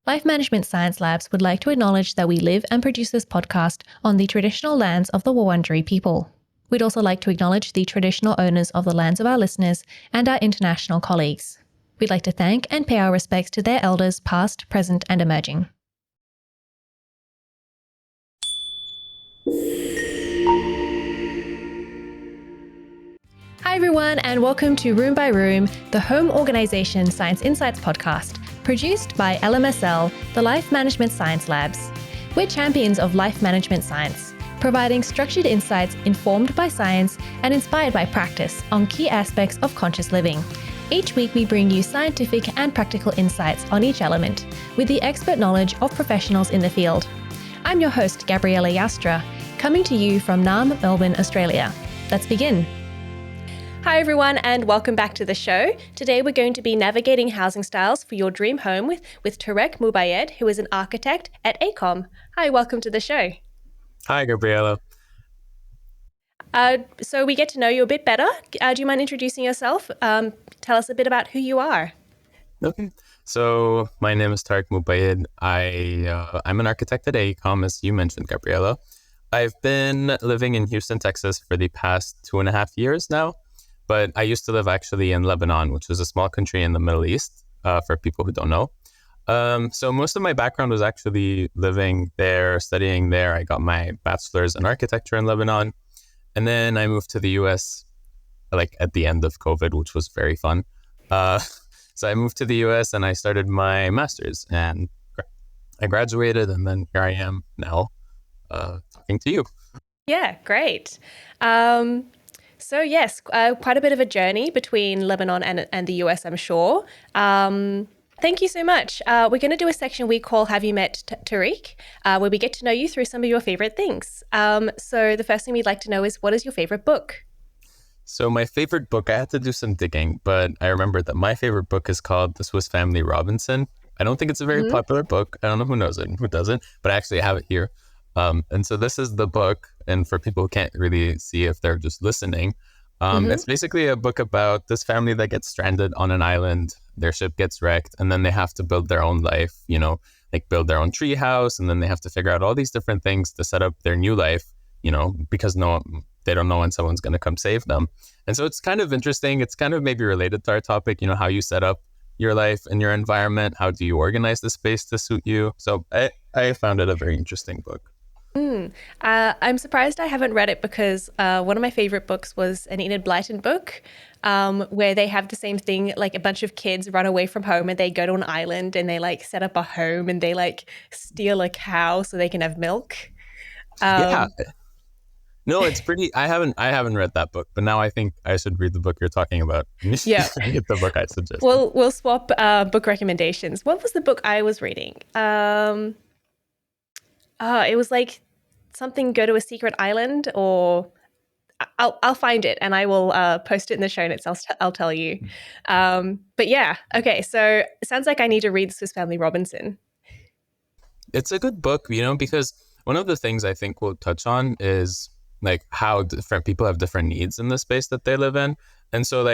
Life Management Science Labs would like to acknowledge that we live and produce this podcast on the traditional lands of the Wurundjeri people. We'd also like to acknowledge the traditional owners of the lands of our listeners and our international colleagues. We'd like to thank and pay our respects to their elders past, present, and emerging. Hi everyone, and welcome to Room by Room, the Home Organisation Science Insights podcast, produced by LMSL, the Life Management Science Labs. We're champions of life management science, providing structured insights informed by science and inspired by practice on key aspects of conscious living. Each week we bring you scientific and practical insights on each element, with the expert knowledge of professionals in the field. I'm your host, Gabriella Joustra, coming to you from Naarm, Melbourne, Australia. Let's begin. Hi everyone, and welcome back to the show. Today we're going to be navigating housing styles for your dream home with Tarek Moubayed, who is an architect at AECOM. Hi, welcome to the show. Hi, Gabriella. So we get to know you a bit better. Do you mind introducing yourself? Tell us a bit about who you are. Okay. So my name is Tarek Moubayed. I'm an architect at AECOM, as you mentioned, Gabriella. I've been living in Houston, Texas for the past 2.5 years now. But I used to live actually in Lebanon, which is a small country in the Middle East, for people who don't know. So most of my background was actually living there, studying there. I got my bachelor's in architecture in Lebanon. And then I moved to the US at the end of COVID, which was very fun. So I moved to the US and I started my master's and I graduated, and then here I am now talking to you. Yeah, great. So yes, quite a bit of a journey between Lebanon and the US, I'm sure. Thank you so much. We're going to do a section we call Have You Met Tarek, where we get to know you through some of your favorite things. So the first thing we'd like to know is, what is your favorite book? So my favorite book, I had to do some digging, but I remember that my favorite book is called The Swiss Family Robinson. I don't think it's a very popular book. I don't know who knows it and who doesn't, but I actually have it here. And so this is the book, and for people who can't really see if they're just listening, it's basically a book about this family that gets stranded on an island. Their ship gets wrecked, and then they have to build their own life, build their own tree house, and then they have to figure out all these different things to set up their new life, because they don't know when someone's going to come save them. And so it's kind of interesting. It's kind of maybe related to our topic, how you set up your life and your environment. How do you organize the space to suit you? So I found it a very interesting book. I'm surprised I haven't read it because one of my favorite books was an Enid Blyton book where they have the same thing, like a bunch of kids run away from home and they go to an island and they set up a home and they steal a cow so they can have milk. Yeah. No, it's pretty. I haven't read that book, but now I think I should read the book you're talking about. Yeah. Read the book I suggested. We'll swap book recommendations. What was the book I was reading? It was something Go to a Secret Island, or I'll find it and I will post it in the show notes. I'll tell you. But yeah, okay. So it sounds like I need to read Swiss Family Robinson. It's a good book, because one of the things I think we'll touch on is how different people have different needs in the space that they live in. And so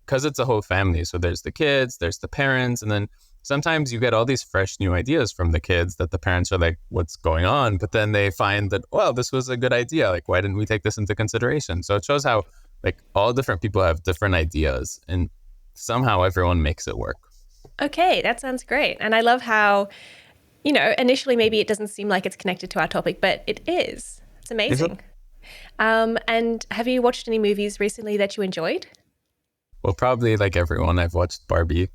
because it's a whole family, so there's the kids, there's the parents, and then sometimes you get all these fresh new ideas from the kids that the parents are like, what's going on? But then they find that, well, this was a good idea. Why didn't we take this into consideration? So it shows how all different people have different ideas and somehow everyone makes it work. Okay, that sounds great. And I love how, initially maybe it doesn't seem like it's connected to our topic, but it is. It's amazing. And have you watched any movies recently that you enjoyed? Well, probably like everyone, I've watched Barbie.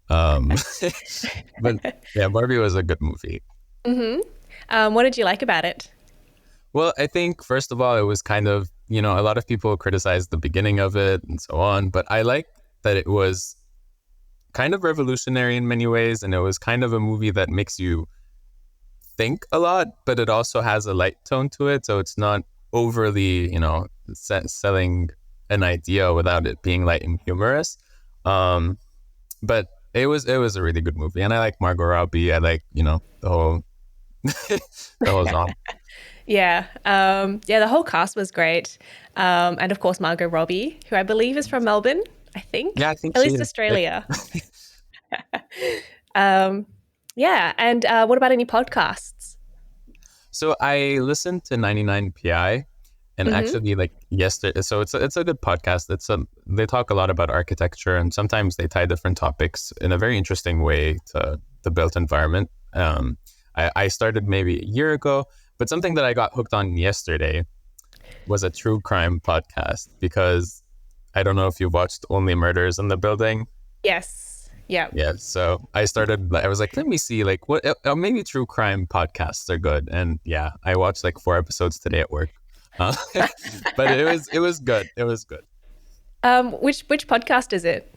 But yeah, Barbie was a good movie. What did you like about it? Well, I think, first of all, it was kind of, a lot of people criticized the beginning of it and so on, but I like that it was kind of revolutionary in many ways, and it was kind of a movie that makes you think a lot, but it also has a light tone to it, so it's not overly, selling an idea without it being light and humorous. But it was a really good movie, and I like Margot Robbie. I like the whole the whole genre. Yeah, the whole cast was great, and of course Margot Robbie, who I believe is from Melbourne. I think. Yeah, I think at least Australia. Yeah. And what about any podcasts? So I listened to 99 PI, and Mm-hmm. actually like yesterday, so it's a good podcast. They talk a lot about architecture, and sometimes they tie different topics in a very interesting way to the built environment. I started maybe a year ago, but something that I got hooked on yesterday was a true crime podcast, because I don't know if you've watched Only Murders in the Building. Yes. Yeah. Yeah, so I was like, let me see, like, what, maybe true crime podcasts are good. And yeah, I watched like 4 episodes today at work. Uh, but it was good. It was good. Which podcast is it?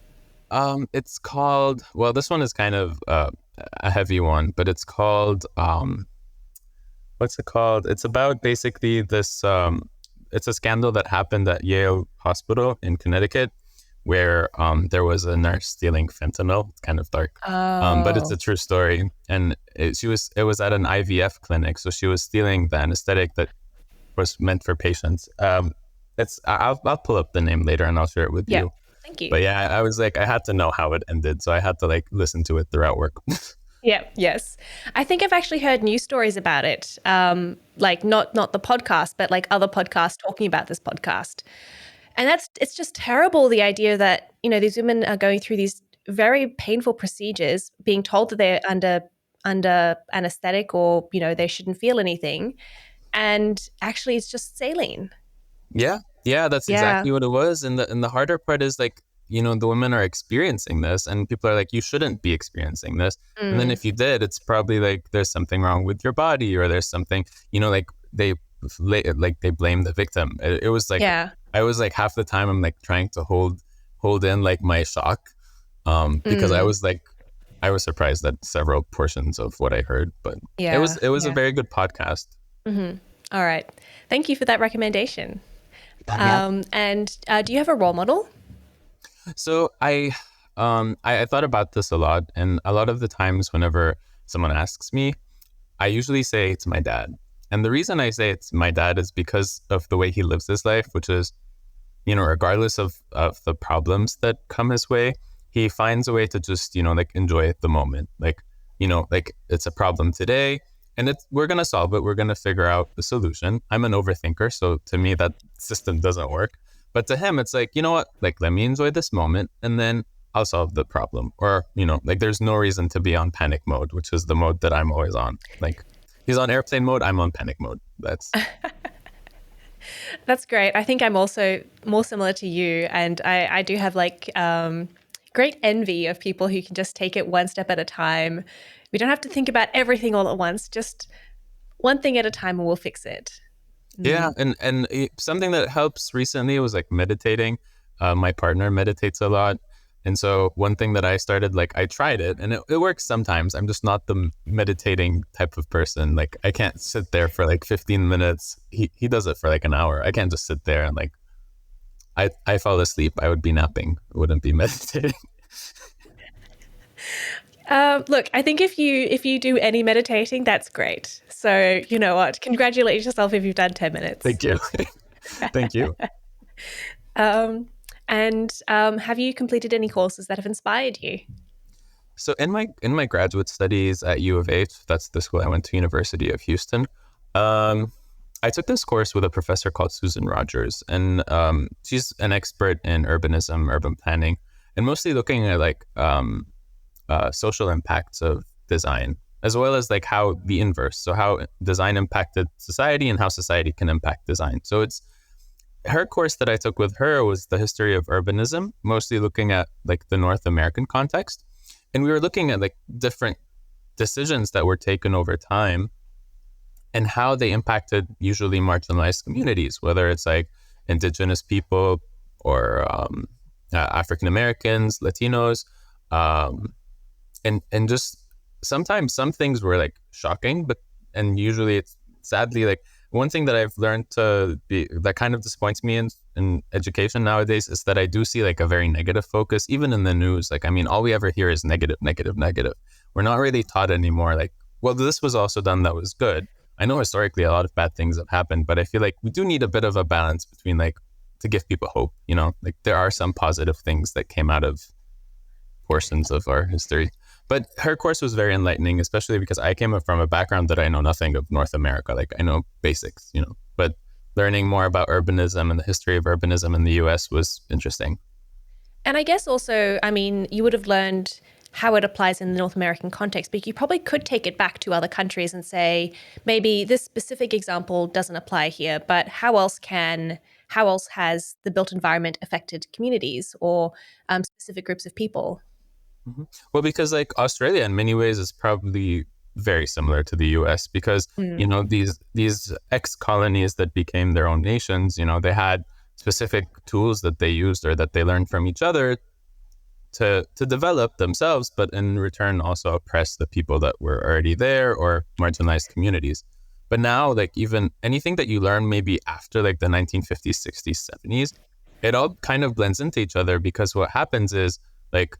It's called, well, this one is kind of a heavy one, but it's called, what's it called? It's about basically this, it's a scandal that happened at Yale Hospital in Connecticut, where there was a nurse stealing fentanyl. It's kind of dark, but it's a Oh. true story. And it was at an IVF clinic, so she was stealing the anesthetic that was meant for patients. I'll pull up the name later and I'll share it with Yeah. you. Thank you. But yeah, I was like, I had to know how it ended, so I had to like listen to it throughout work. Yeah, yes. I think I've actually heard news stories about it. Like not the podcast, but like other podcasts talking about this podcast. And it's just terrible, the idea that, these women are going through these very painful procedures, being told that they're under anesthetic, or, they shouldn't feel anything. And actually it's just saline. Yeah, yeah, that's Yeah. exactly what it was. And the harder part is like, the women are experiencing this, and people are like, you shouldn't be experiencing this. And then Mm. if you did, it's probably like there's something wrong with your body, or there's something, like they blame the victim. It was like, Yeah. I was like, half the time I'm like trying to hold in like my shock, because Mm. I was surprised at several portions of what I heard, but it was Yeah. it was a Yeah. very good podcast. Mm-hmm. All right. Thank you for that recommendation. Yeah. And do you have a role model? So I thought about this a lot, and a lot of the times whenever someone asks me, I usually say it's my dad. And the reason I say it's my dad is because of the way he lives his life, which is, regardless of the problems that come his way, he finds a way to just, like enjoy the moment. Like, like it's a problem today, and we're gonna solve it. We're gonna figure out the solution. I'm an overthinker, so to me that system doesn't work. But to him, it's like, you know what? Like, let me enjoy this moment, and then I'll solve the problem. Or, like there's no reason to be on panic mode, which is the mode that I'm always on. Like, he's on airplane mode, I'm on panic mode. That's great. I think I'm also more similar to you. And I do have like great envy of people who can just take it one step at a time. We don't have to think about everything all at once, just one thing at a time, and we'll fix it. Yeah, Mm. something that helps recently was like meditating. My partner meditates a lot, and so one thing that I started, like I tried it, and it works sometimes. I'm just not the meditating type of person. Like I can't sit there for like 15 minutes. He does it for like an hour. I can't just sit there and like I fall asleep. I would be napping. I wouldn't be meditating. Look, I think if you do any meditating, that's great. So you know what? Congratulate yourself if you've done 10 minutes. Thank you, thank you. Um, and have you completed any courses that have inspired you? So in my graduate studies at U of H, that's the school I went to, University of Houston. I took this course with a professor called Susan Rogers, and she's an expert in urbanism, urban planning, and mostly looking at like social impacts of design, as well as like how the inverse, so how design impacted society and how society can impact design. So it's her course that I took with her was the history of urbanism, mostly looking at like the North American context. And we were looking at like different decisions that were taken over time and how they impacted usually marginalized communities, whether it's like indigenous people or African Americans, Latinos, um, and just sometimes some things were like shocking, but and usually it's sadly like one thing that I've learned to be that kind of disappoints me in education nowadays is that I do see like a very negative focus, even in the news. Like, I mean, all we ever hear is negative, negative, negative. We're not really taught anymore. Like, well, this was also done that was good. I know historically a lot of bad things have happened, but I feel like we do need a bit of a balance between like to give people hope, like there are some positive things that came out of portions of our history. But her course was very enlightening, especially because I came from a background that I know nothing of North America. Like I know basics, but learning more about urbanism and the history of urbanism in the US was interesting. And I guess also, I mean, you would have learned how it applies in the North American context, but you probably could take it back to other countries and say, maybe this specific example doesn't apply here, but how else has the built environment affected communities or specific groups of people? Well, because like Australia in many ways is probably very similar to the US because, Mm. these ex-colonies that became their own nations, they had specific tools that they used or that they learned from each other to develop themselves, but in return also oppress the people that were already there or marginalized communities. But now, like even anything that you learn maybe after like the 1950s, 60s, 70s, it all kind of blends into each other because what happens is like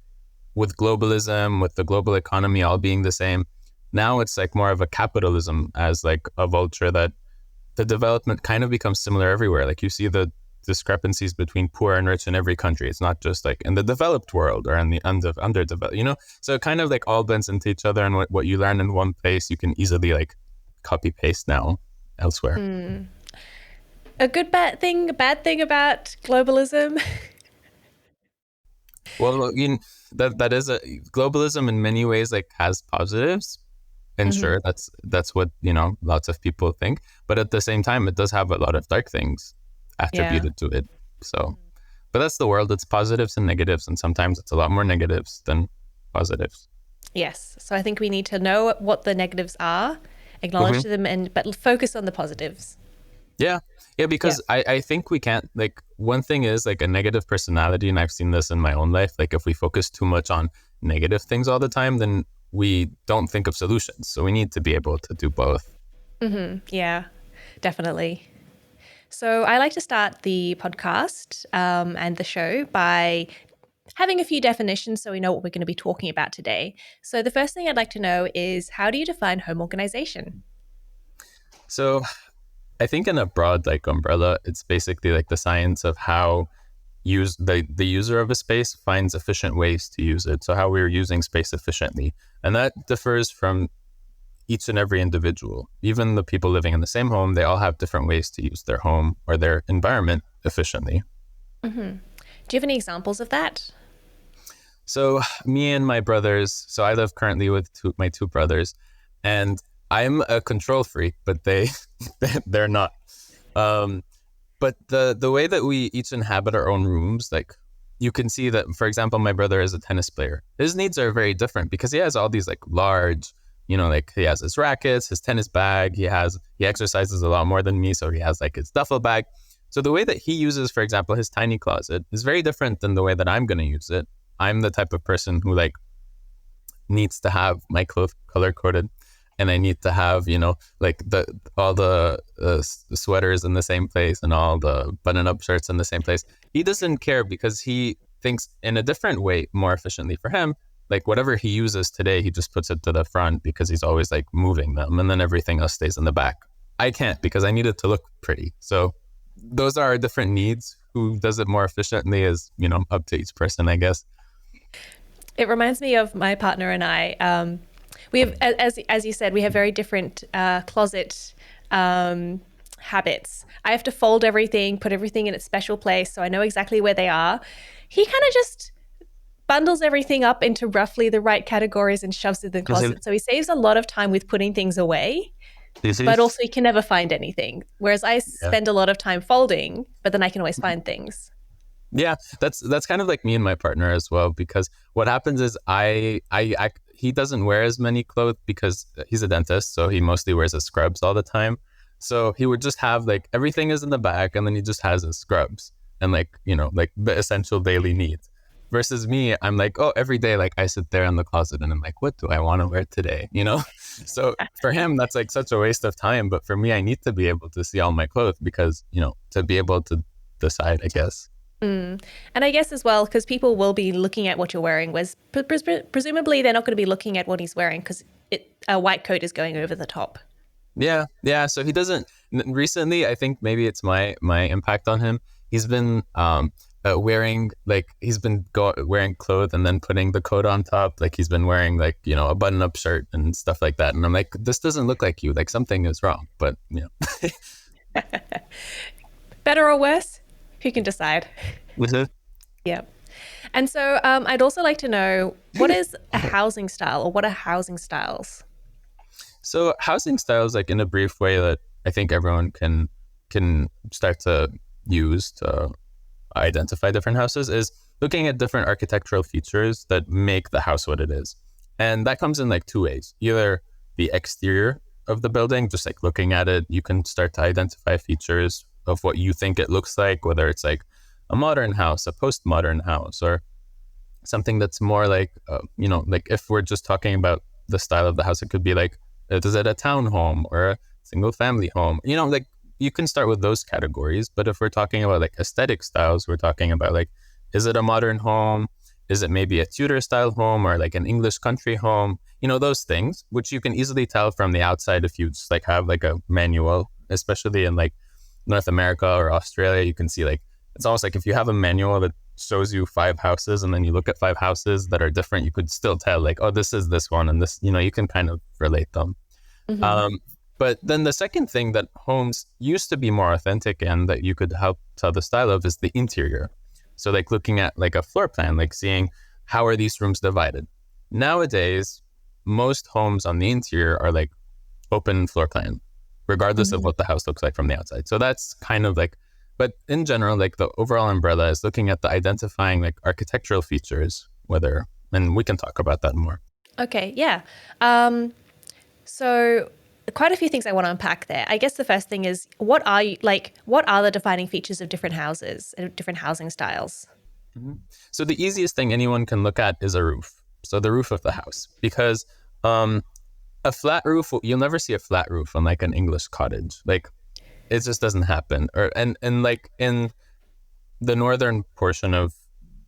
with globalism, with the global economy all being the same, now it's like more of a capitalism as like a vulture that the development kind of becomes similar everywhere. Like you see the discrepancies between poor and rich in every country. It's not just like in the developed world or in the underdeveloped. So it kind of like all blends into each other. And what you learn in one place, you can easily like copy paste now elsewhere. Mm. A a bad thing about globalism. Well, that is a globalism in many ways like has positives. And Hmm. sure, that's what, lots of people think. But at the same time, it does have a lot of dark things Yeah. attributed to it. So, but that's the world. It's positives and negatives. And sometimes it's a lot more negatives than positives. Yes. So I think we need to know what the negatives are, acknowledge Hmm. them, and but focus on the positives. Yeah. Yeah. Yeah. Because I think we can't, like, one thing is like a negative personality. And I've seen this in my own life. Like, if we focus too much on negative things all the time, then we don't think of solutions. So we need to be able to do both. Yeah, definitely. So I like to start the podcast and the show by having a few definitions so we know what we're going to be talking about today. So the first thing I'd like to know is, how do you define home organization? So I think in a broad like umbrella, it's basically like the science of how the user of a space finds efficient ways to use it. So how we're using space efficiently. And that differs from each and every individual. Even the people living in the same home, they all have different ways to use their home or their environment efficiently. Hmm. Do you have any examples of that? So me and my brothers, so I live currently with my two brothers, and I'm a control freak, but they're not. Um, but the way that we each inhabit our own rooms, like you can see that, for example, my brother is a tennis player. His needs are very different because he has all these like large, like he has his rackets, his tennis bag. He exercises a lot more than me, so he has like his duffel bag. So the way that he uses, for example, his tiny closet is very different than the way that I'm going to use it. I'm the type of person who like needs to have my clothes color coded, and I need to have like all the sweaters in the same place and all the button up shirts in the same place. He doesn't care because he thinks in a different way, more efficiently for him. Like whatever he uses today, he just puts it to the front because he's always like moving them, and then everything else stays in the back. I can't because I need it to look pretty. So those are our different needs. Who does it more efficiently is up to each person, I guess. It reminds me of my partner and I. We have, as you said, we have very different closet habits. I have to fold everything, put everything in its special place, so I know exactly where they are. He kind of just bundles everything up into roughly the right categories and shoves it in the closet. So he saves a lot of time with putting things away, but also he can never find anything. Whereas I Yeah. spend a lot of time folding, but then I can always find things. Yeah, that's kind of like me and my partner as well. Because what happens is he doesn't wear as many clothes because he's a dentist, so he mostly wears his scrubs all the time. So he would just have like everything is in the back, and then he just has his scrubs and like like the essential daily needs. Versus me, I'm like, oh, every day like I sit there in the closet and I'm like, what do I want to wear today? So for him, that's like such a waste of time. But for me, I need to be able to see all my clothes because to be able to decide, I guess. Mm. And I guess as well, because people will be looking at what you're wearing, was presumably they're not going to be looking at what he's wearing because a white coat is going over the top. Yeah, yeah. So he doesn't recently. I think maybe it's my impact on him. He's been wearing like he's been wearing clothes and then putting the coat on top. Like he's been wearing like, you know, a button up shirt and stuff like that. And I'm like, this doesn't look like you. Like something is wrong. But you know, Better or worse? Who can decide? with it. Yeah. And so I'd also like to know, what is a housing style, or what are housing styles? So housing styles, like in a brief way that I think everyone can start to use to identify different houses, is looking at different architectural features that make the house what it is. And that comes in like two ways. Either the exterior of the building, just like looking at it, you can start to identify features of what you think it looks like, whether it's like a modern house, a postmodern house, or something that's more like, you know, like if we're just talking about the style of the house, it could be like, is it a townhome or a single family home? You know, like you can start with those categories. But if we're talking about like aesthetic styles, we're talking about like, is it a modern home? Is it maybe a Tudor style home or like an English country home? You know, those things, which you can easily tell from the outside if you just like have like a manual, especially in like North America or Australia. You can see like, it's almost like if you have a manual that shows you 5 houses and then you look at 5 houses that are different, you could still tell like, oh, this is this one and this, you know, you can kind of relate them. Mm-hmm. But then the second thing that homes used to be more authentic and that you could help tell the style of is the interior. So like looking at like a floor plan, like seeing how are these rooms divided. Nowadays, most homes on the interior are like open floor plan, regardless of Mm-hmm. what the house looks like from the outside. So that's kind of like, but in general, like the overall umbrella is looking at the identifying like architectural features, whether, and we can talk about that more. Okay, yeah. So quite a few things I want to unpack there. I guess the first thing is, what are the defining features of different houses and different housing styles? Mhm. So the easiest thing anyone can look at is a roof. So the roof of the house, because um, a flat roof, you'll never see a flat roof on like an English cottage. Like it just doesn't happen. Or and like in the northern portion of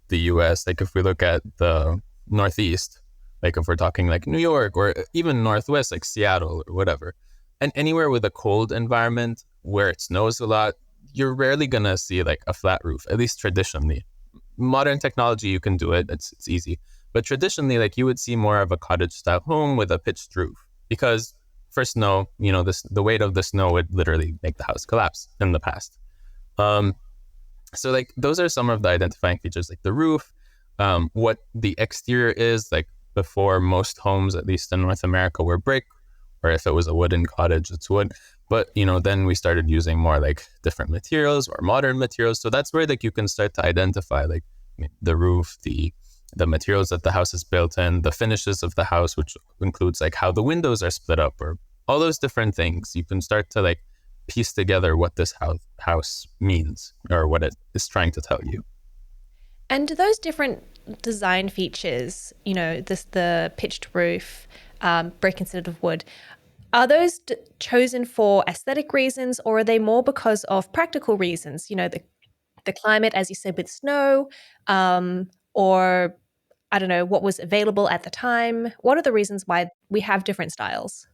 the US, like if we look at the Northeast, like if we're talking like New York or even Northwest, like Seattle or whatever, and anywhere with a cold environment where it snows a lot, you're rarely gonna see like a flat roof, at least traditionally. Modern technology, you can do it, it's easy. But traditionally, like you would see more of a cottage style home with a pitched roof because for snow, you know, the weight of the snow would literally make the house collapse in the past. Um, so like those are some of the identifying features, like the roof, what the exterior is. Like before, most homes, at least in North America, were brick, or if it was a wooden cottage, it's wood. But you know, then we started using more like different materials or modern materials. So that's where like you can start to identify like the roof, the materials that the house is built in, the finishes of the house, which includes like how the windows are split up, or all those different things. You can start to like piece together what this house means or what it is trying to tell you. And do those different design features, the pitched roof, brick instead of wood, are those chosen for aesthetic reasons, or are they more because of practical reasons? The climate, as you said, with snow, or I don't know, what was available at the time. What are the reasons why we have different styles?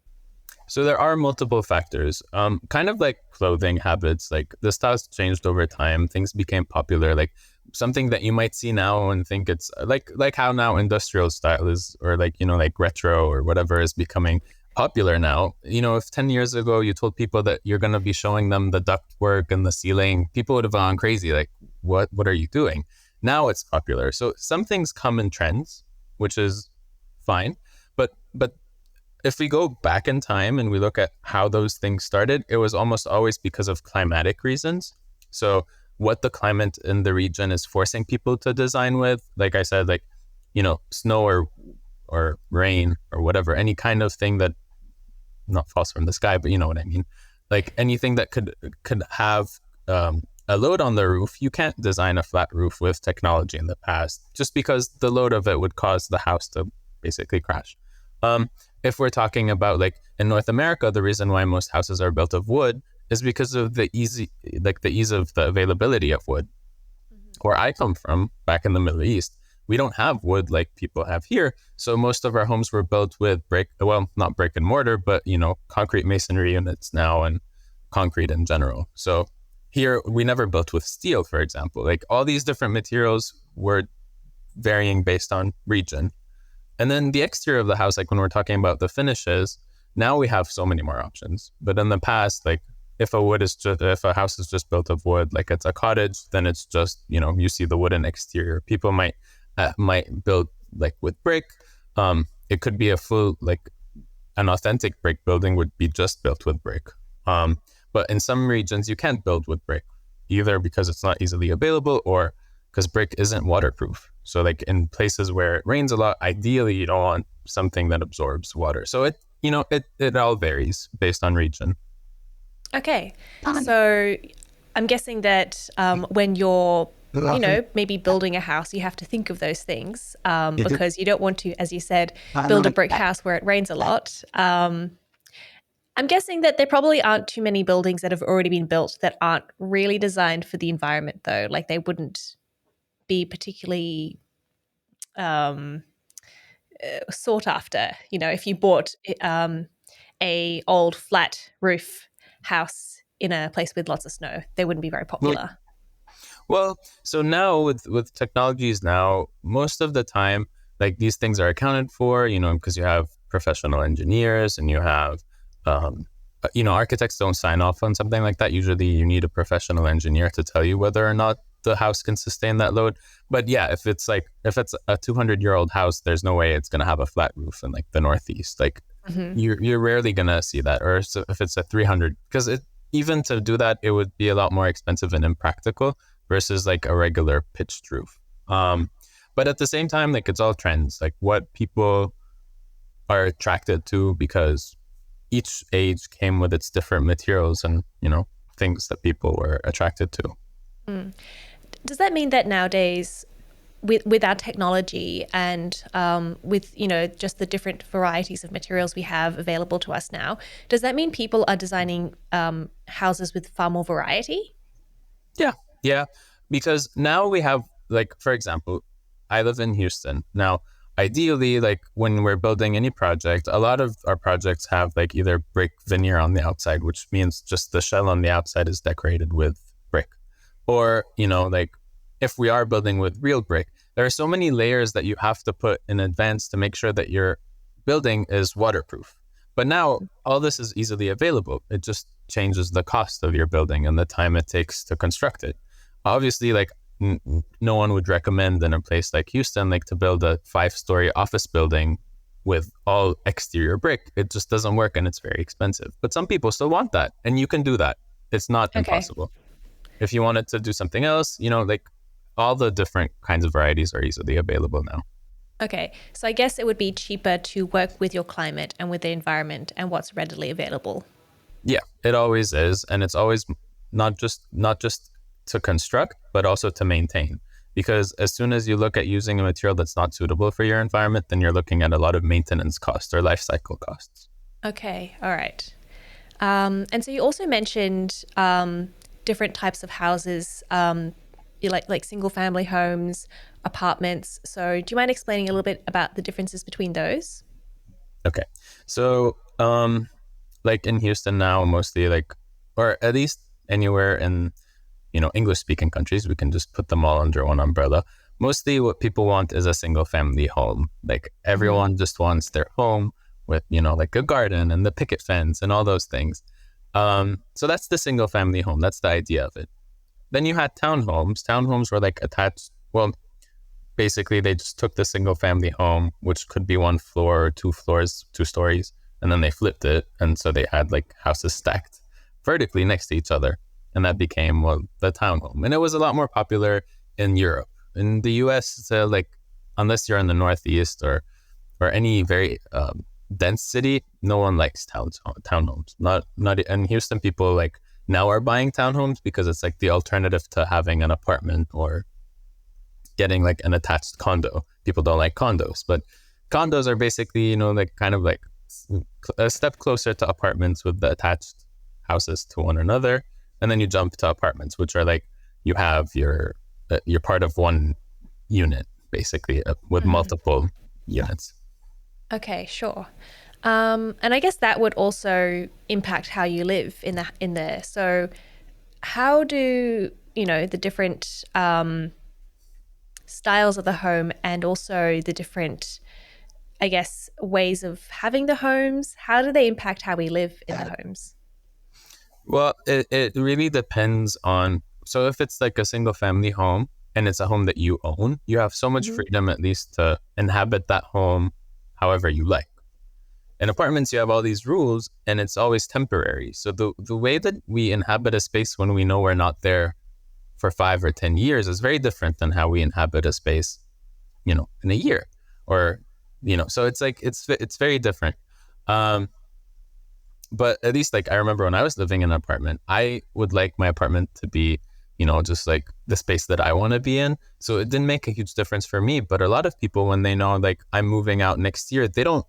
So there are multiple factors, kind of like clothing habits. Like the styles changed over time. Things became popular. Like something that you might see now and think it's like how now industrial style is, or like, you know, like retro or whatever is becoming popular now. You know, if 10 years ago you told people that you're going to be showing them the ductwork and the ceiling, people would have gone crazy. Like, what are you doing? Now it's popular. So some things come in trends, which is fine. But if we go back in time and we look at how those things started, it was almost always because of climatic reasons. So what the climate in the region is forcing people to design with, like I said, like, you know, snow or rain or whatever, any kind of thing that not falls from the sky, but you know what I mean? Like anything that could have a load on the roof. You can't design a flat roof with technology in the past, just because the load of it would cause the house to basically crash. If we're talking about like in North America, the reason why most houses are built of wood is because of the ease of the availability of wood. Where I come from, back in the Middle East, we don't have wood like people have here. So most of our homes were built with brick, well, not brick and mortar, but, you know, concrete masonry units now and concrete in general. So here, we never built with steel, for example. Like all these different materials were varying based on region. And then the exterior of the house, like when we're talking about the finishes, now we have so many more options. But in the past, like if a house is just built of wood, like it's a cottage, then it's just, you see the wooden exterior. People might build like with brick. It could be a full, like an authentic brick building would be just built with brick. But in some regions, you can't build with brick, either because it's not easily available or because brick isn't waterproof. So like in places where it rains a lot, ideally you don't want something that absorbs water. So it all varies based on region. Okay. So I'm guessing that when you're, maybe building a house, you have to think of those things because you don't want to, as you said, build a brick house where it rains a lot. I'm guessing that there probably aren't too many buildings that have already been built that aren't really designed for the environment, though. Like they wouldn't be particularly sought after. If you bought a old flat roof house in a place with lots of snow, they wouldn't be very popular. Well, so now with technologies now, most of the time, like these things are accounted for, because you have professional engineers and you have, architects don't sign off on something like that. Usually you need a professional engineer to tell you whether or not the house can sustain that load. But yeah, if it's a 200-year-old house, there's no way it's going to have a flat roof in like the Northeast. Like you're rarely going to see that. Or if it's a 300, because even to do that, it would be a lot more expensive and impractical versus like a regular pitched roof. But at the same time, like it's all trends, like what people are attracted to, because each age came with its different materials and, things that people were attracted to. Does that mean that nowadays with our technology and with, just the different varieties of materials we have available to us now, does that mean people are designing houses with far more variety? Yeah. Because now we have, like, for example, I live in Houston. Now, ideally, like when we're building any project, a lot of our projects have like either brick veneer on the outside, which means just the shell on the outside is decorated with brick. Or, like if we are building with real brick, there are so many layers that you have to put in advance to make sure that your building is waterproof. But now all this is easily available. It just changes the cost of your building and the time it takes to construct it. Obviously, like no one would recommend in a place like Houston, like to build a 5-story office building with all exterior brick. It just doesn't work and it's very expensive. But some people still want that, and you can do that. It's not impossible. If you wanted to do something else, like all the different kinds of varieties are easily available now. Okay, so I guess it would be cheaper to work with your climate and with the environment and what's readily available. Yeah, it always is. And it's always not just to construct, but also to maintain. Because as soon as you look at using a material that's not suitable for your environment, then you're looking at a lot of maintenance costs or life cycle costs. Okay, all right. And so you also mentioned different types of houses, like single family homes, apartments. So do you mind explaining a little bit about the differences between those? Okay. So like in Houston now, mostly like, or at least anywhere in, English speaking countries, we can just put them all under one umbrella. Mostly what people want is a single family home. Like everyone just wants their home with, like a garden and the picket fence and all those things. So that's the single family home. That's the idea of it. Then you had townhomes. Townhomes were like attached. Well, basically they just took the single family home, which could be 1 floor or 2 floors, 2 stories, and then they flipped it. And so they had like houses stacked vertically next to each other. And that became, the townhome. And it was a lot more popular in Europe. In the US, like, unless you're in the Northeast or any very dense city, no one likes townhomes. Not in Houston, people like now are buying townhomes because it's like the alternative to having an apartment or getting like an attached condo. People don't like condos, but condos are basically, like kind of like a step closer to apartments with the attached houses to one another. And then you jump to apartments, which are like, you have you're part of one unit, basically, with multiple units. Okay, sure. And I guess that would also impact how you live in there. So how do, the different styles of the home and also the different, I guess, ways of having the homes, how do they impact how we live in the homes? Well, it really depends on, so if it's like a single family home and it's a home that you own, you have so much Mm-hmm. freedom at least to inhabit that home however you like. In apartments, you have all these rules and it's always temporary. So the way that we inhabit a space when we know we're not there for 5 or 10 years is very different than how we inhabit a space, in a year or, so it's like, it's very different. Um, but at least like I remember when I was living in an apartment, I would like my apartment to be, just like the space that I want to be in. So it didn't make a huge difference for me. But a lot of people, when they know like I'm moving out next year, they don't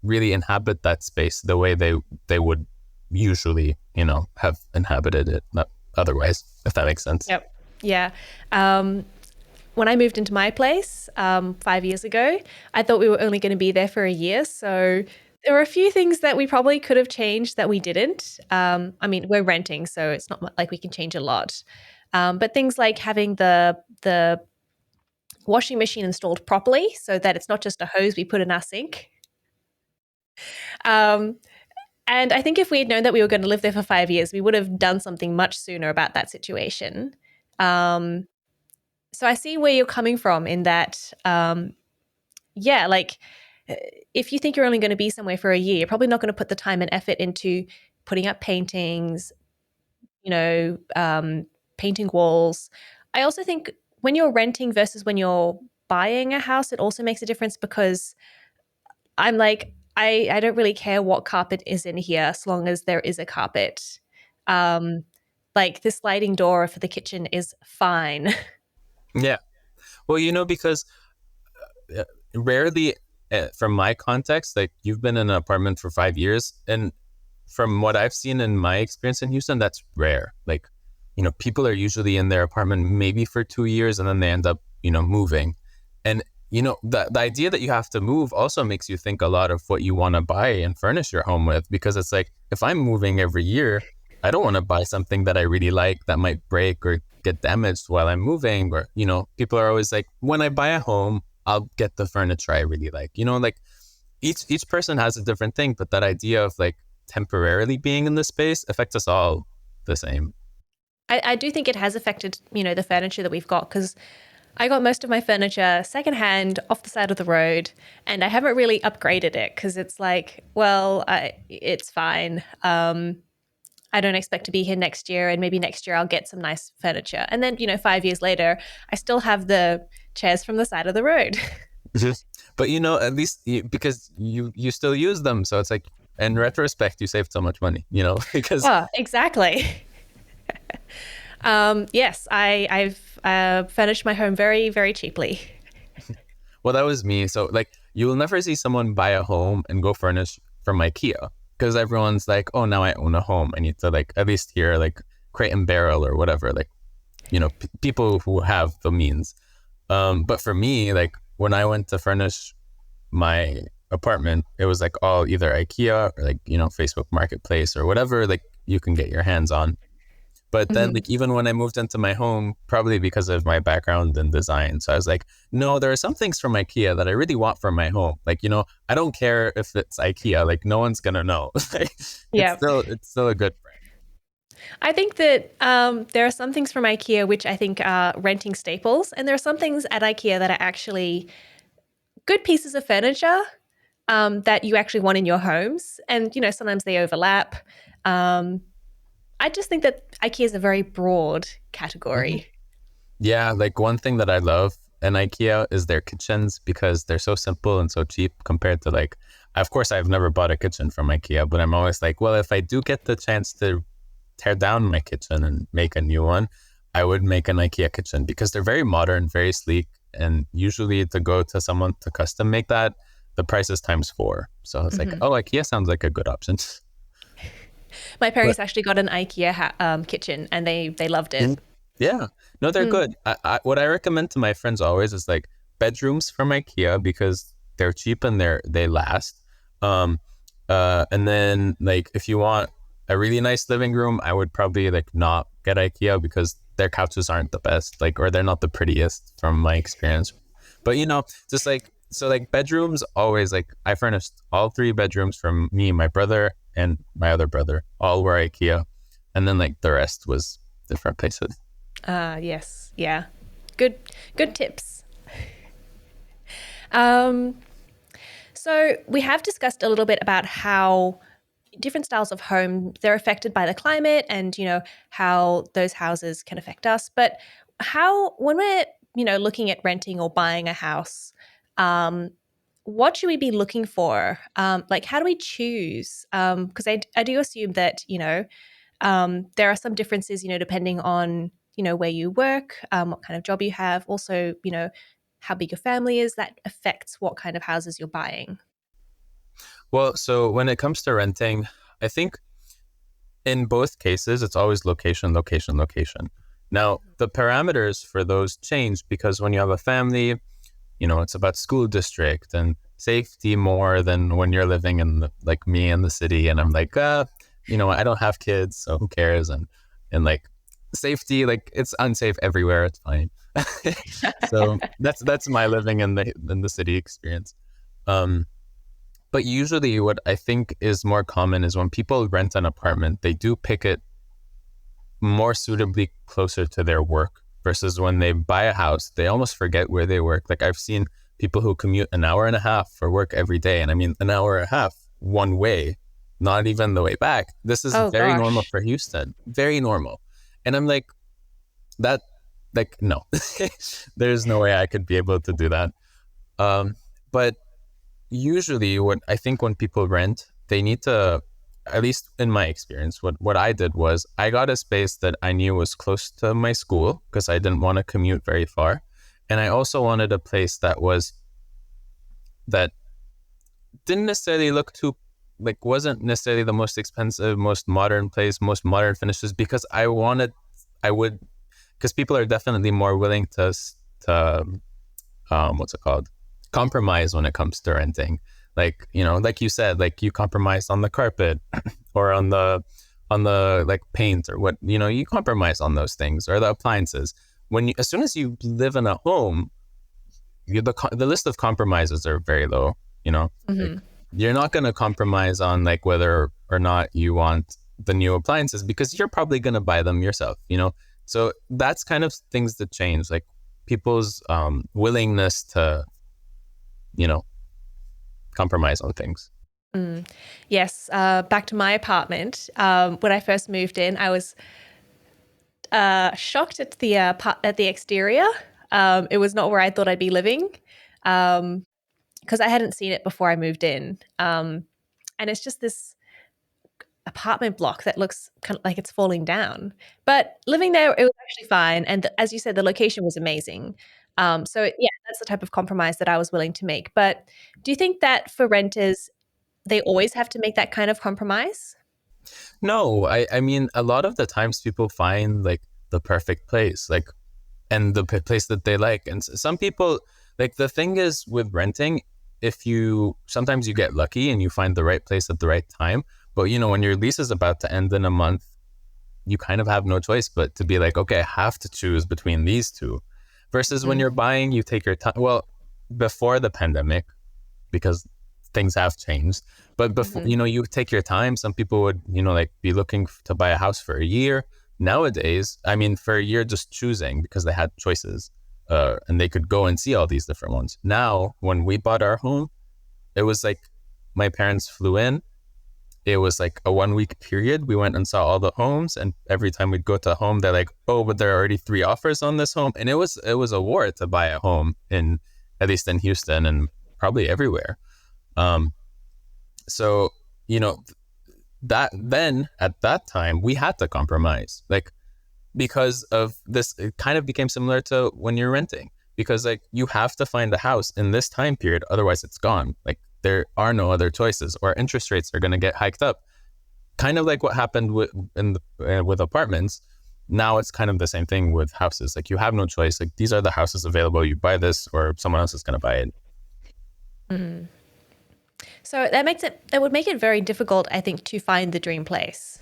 really inhabit that space the way they would usually, have inhabited it otherwise, if that makes sense. Yep. Yeah. When I moved into my place 5 years ago, I thought we were only going to be there for a year. So there were a few things that we probably could have changed that we didn't. I mean, we're renting, so it's not like we can change a lot. But things like having the washing machine installed properly so that it's not just a hose we put in our sink. Um, and I think if we had known that we were going to live there for 5 years, we would have done something much sooner about that situation. Um, so I see where you're coming from in that, yeah, like if you think you're only going to be somewhere for a year, you're probably not going to put the time and effort into putting up paintings, you know, painting walls. I also think when you're renting versus when you're buying a house, it also makes a difference because I'm like, I don't really care what carpet is in here as long as there is a carpet. Um, like the sliding door for the kitchen is fine. Yeah. Well, because uh, rarely, from my context, like you've been in an apartment for 5 years, and from what I've seen in my experience in Houston, that's rare. Like, people are usually in their apartment maybe for 2 years and then they end up, moving. And, the idea that you have to move also makes you think a lot of what you want to buy and furnish your home with, because it's like, if I'm moving every year, I don't want to buy something that I really like that might break or get damaged while I'm moving. Or, people are always like, when I buy a home, I'll get the furniture I really like. Like each person has a different thing, but that idea of like temporarily being in the space affects us all the same. I do think it has affected, the furniture that we've got because I got most of my furniture secondhand off the side of the road, and I haven't really upgraded it because it's like, well, it's fine. I don't expect to be here next year, and maybe next year I'll get some nice furniture. And then, 5 years later, I still have the chairs from the side of the road. But at least because you still use them, so it's like in retrospect you saved so much money, because Oh, exactly. Yes, I've furnished my home very, very cheaply. well, that was me. So like you will never see someone buy a home and go furnish from IKEA, because everyone's like, oh, now I own a home, I need to like at least hear like Crate and Barrel or whatever, like people who have the means. But for me, like when I went to furnish my apartment, it was like all either IKEA or like, Facebook Marketplace or whatever like you can get your hands on. But then Mhm. like even when I moved into my home, probably because of my background in design, so I was like, no, there are some things from IKEA that I really want for my home. Like, I don't care if it's IKEA, like no one's gonna know. Like, it's Yeah. still a good brand. I think that there are some things from IKEA which I think are renting staples, and there are some things at IKEA that are actually good pieces of furniture that you actually want in your homes. And, sometimes they overlap. Um, I just think that IKEA is a very broad Mhm. category. Yeah, like one thing that I love in IKEA is their kitchens, because they're so simple and so cheap compared to like, of course, I've never bought a kitchen from IKEA, but I'm always like, well, if I do get the chance to tear down my kitchen and make a new one, I would make an IKEA kitchen, because they're very modern, very sleek. And usually to go to someone to custom make that, the price is times four. So it's like, Hmm. oh, IKEA sounds like a good option. My But parents actually got an IKEA kitchen, and they loved it. yeah, no, they're Mm. good. What I recommend to my friends always is like bedrooms from IKEA, because they're cheap and they last. Um, and then like if you want a really nice living room, I would probably like not get IKEA because their couches aren't the best, like, or they're not the prettiest from my experience. But just like, so like bedrooms always, like I furnished all three bedrooms from me, my brother, and my other brother. All were IKEA, and then like the rest was different places. Yes. Yeah. Good tips. Um, so we have discussed a little bit about how different styles of home, they're affected by the climate and, how those houses can affect us. But how, when we're, looking at renting or buying a house, what should we be looking for? Like, how do we choose? Because I do assume that, there are some differences, depending on, where you work, what kind of job you have, also, how big your family is, that affects what kind of houses you're buying. Well, so when it comes to renting, I think in both cases, it's always location, location, location. Now, the parameters for those change because when you have a family, it's about school district and safety more than when you're living in like me in the city. And I'm like, I don't have kids, so who cares? And like safety, like it's unsafe everywhere. It's fine. So that's my living in the city experience. But usually what I think is more common is when people rent an apartment, they do pick it more suitably closer to their work versus when they buy a house, they almost forget where they work. Like I've seen people who commute an hour and a half for work every day. And I mean, an hour and a half one way, not even the way back. This is Oh, very normal gosh. for Houston, very normal. And I'm like, no, there's no way I could be able to do that. But usually what I think when people rent, they need to, at least in my experience, what I did was I got a space that I knew was close to my school because I didn't want to commute very far. And I also wanted a place that didn't necessarily look too, like wasn't necessarily the most expensive, most modern place, most modern finishes, because because people are definitely more willing to what's it called? Compromise when it comes to renting. Like, like you said, like you compromise on the carpet or on the like paint or what, you compromise on those things or the appliances. As soon as you live in a home, the list of compromises are very low, like Hmm. you're not going to compromise on like whether or not you want the new appliances because you're probably going to buy them yourself. So that's kind of things that change, like people's willingness to compromise on things. Mm. Yes. Back to my apartment. When I first moved in, I was shocked at the exterior. It was not where I thought I'd be living, because I hadn't seen it before I moved in. And it's just this apartment block that looks kind of like it's falling down. But living there, it was actually fine. And as you said, the location was amazing. So yeah, that's the type of compromise that I was willing to make. But do you think that for renters, they always have to make that kind of compromise? No, I mean, a lot of the times people find like the perfect place, like, and the place that they like. And some people, like, the thing is with renting, sometimes you get lucky and you find the right place at the right time. But, when your lease is about to end in a month, you kind of have no choice but to be like, okay, I have to choose between these two. Versus when Mm. you're buying, you take your time. Well, before the pandemic, because things have changed. But before, Mhm. you take your time. Some people would, like be looking to buy a house for a year. Nowadays, I mean, for a year, just choosing because they had choices, and they could go and see all these different ones. Now, when we bought our home, it was like my parents flew in. It was like a 1 week period. We went and saw all the homes, and every time we'd go to a home, they're like, "Oh, but there are already 3 offers on this home." And it was a war to buy a home at least in Houston and probably everywhere. Um, so, you know, that then at that time we had to compromise, like, because of this. It kind of became similar to when you're renting, because like you have to find a house in this time period, otherwise it's gone. Like there are no other choices, or interest rates are going to get hiked up. Kind of like what happened with apartments. Now it's kind of the same thing with houses. Like you have no choice. Like these are the houses available. You buy this, or someone else is going to buy it. So that would make it very difficult, I think, to find the dream place.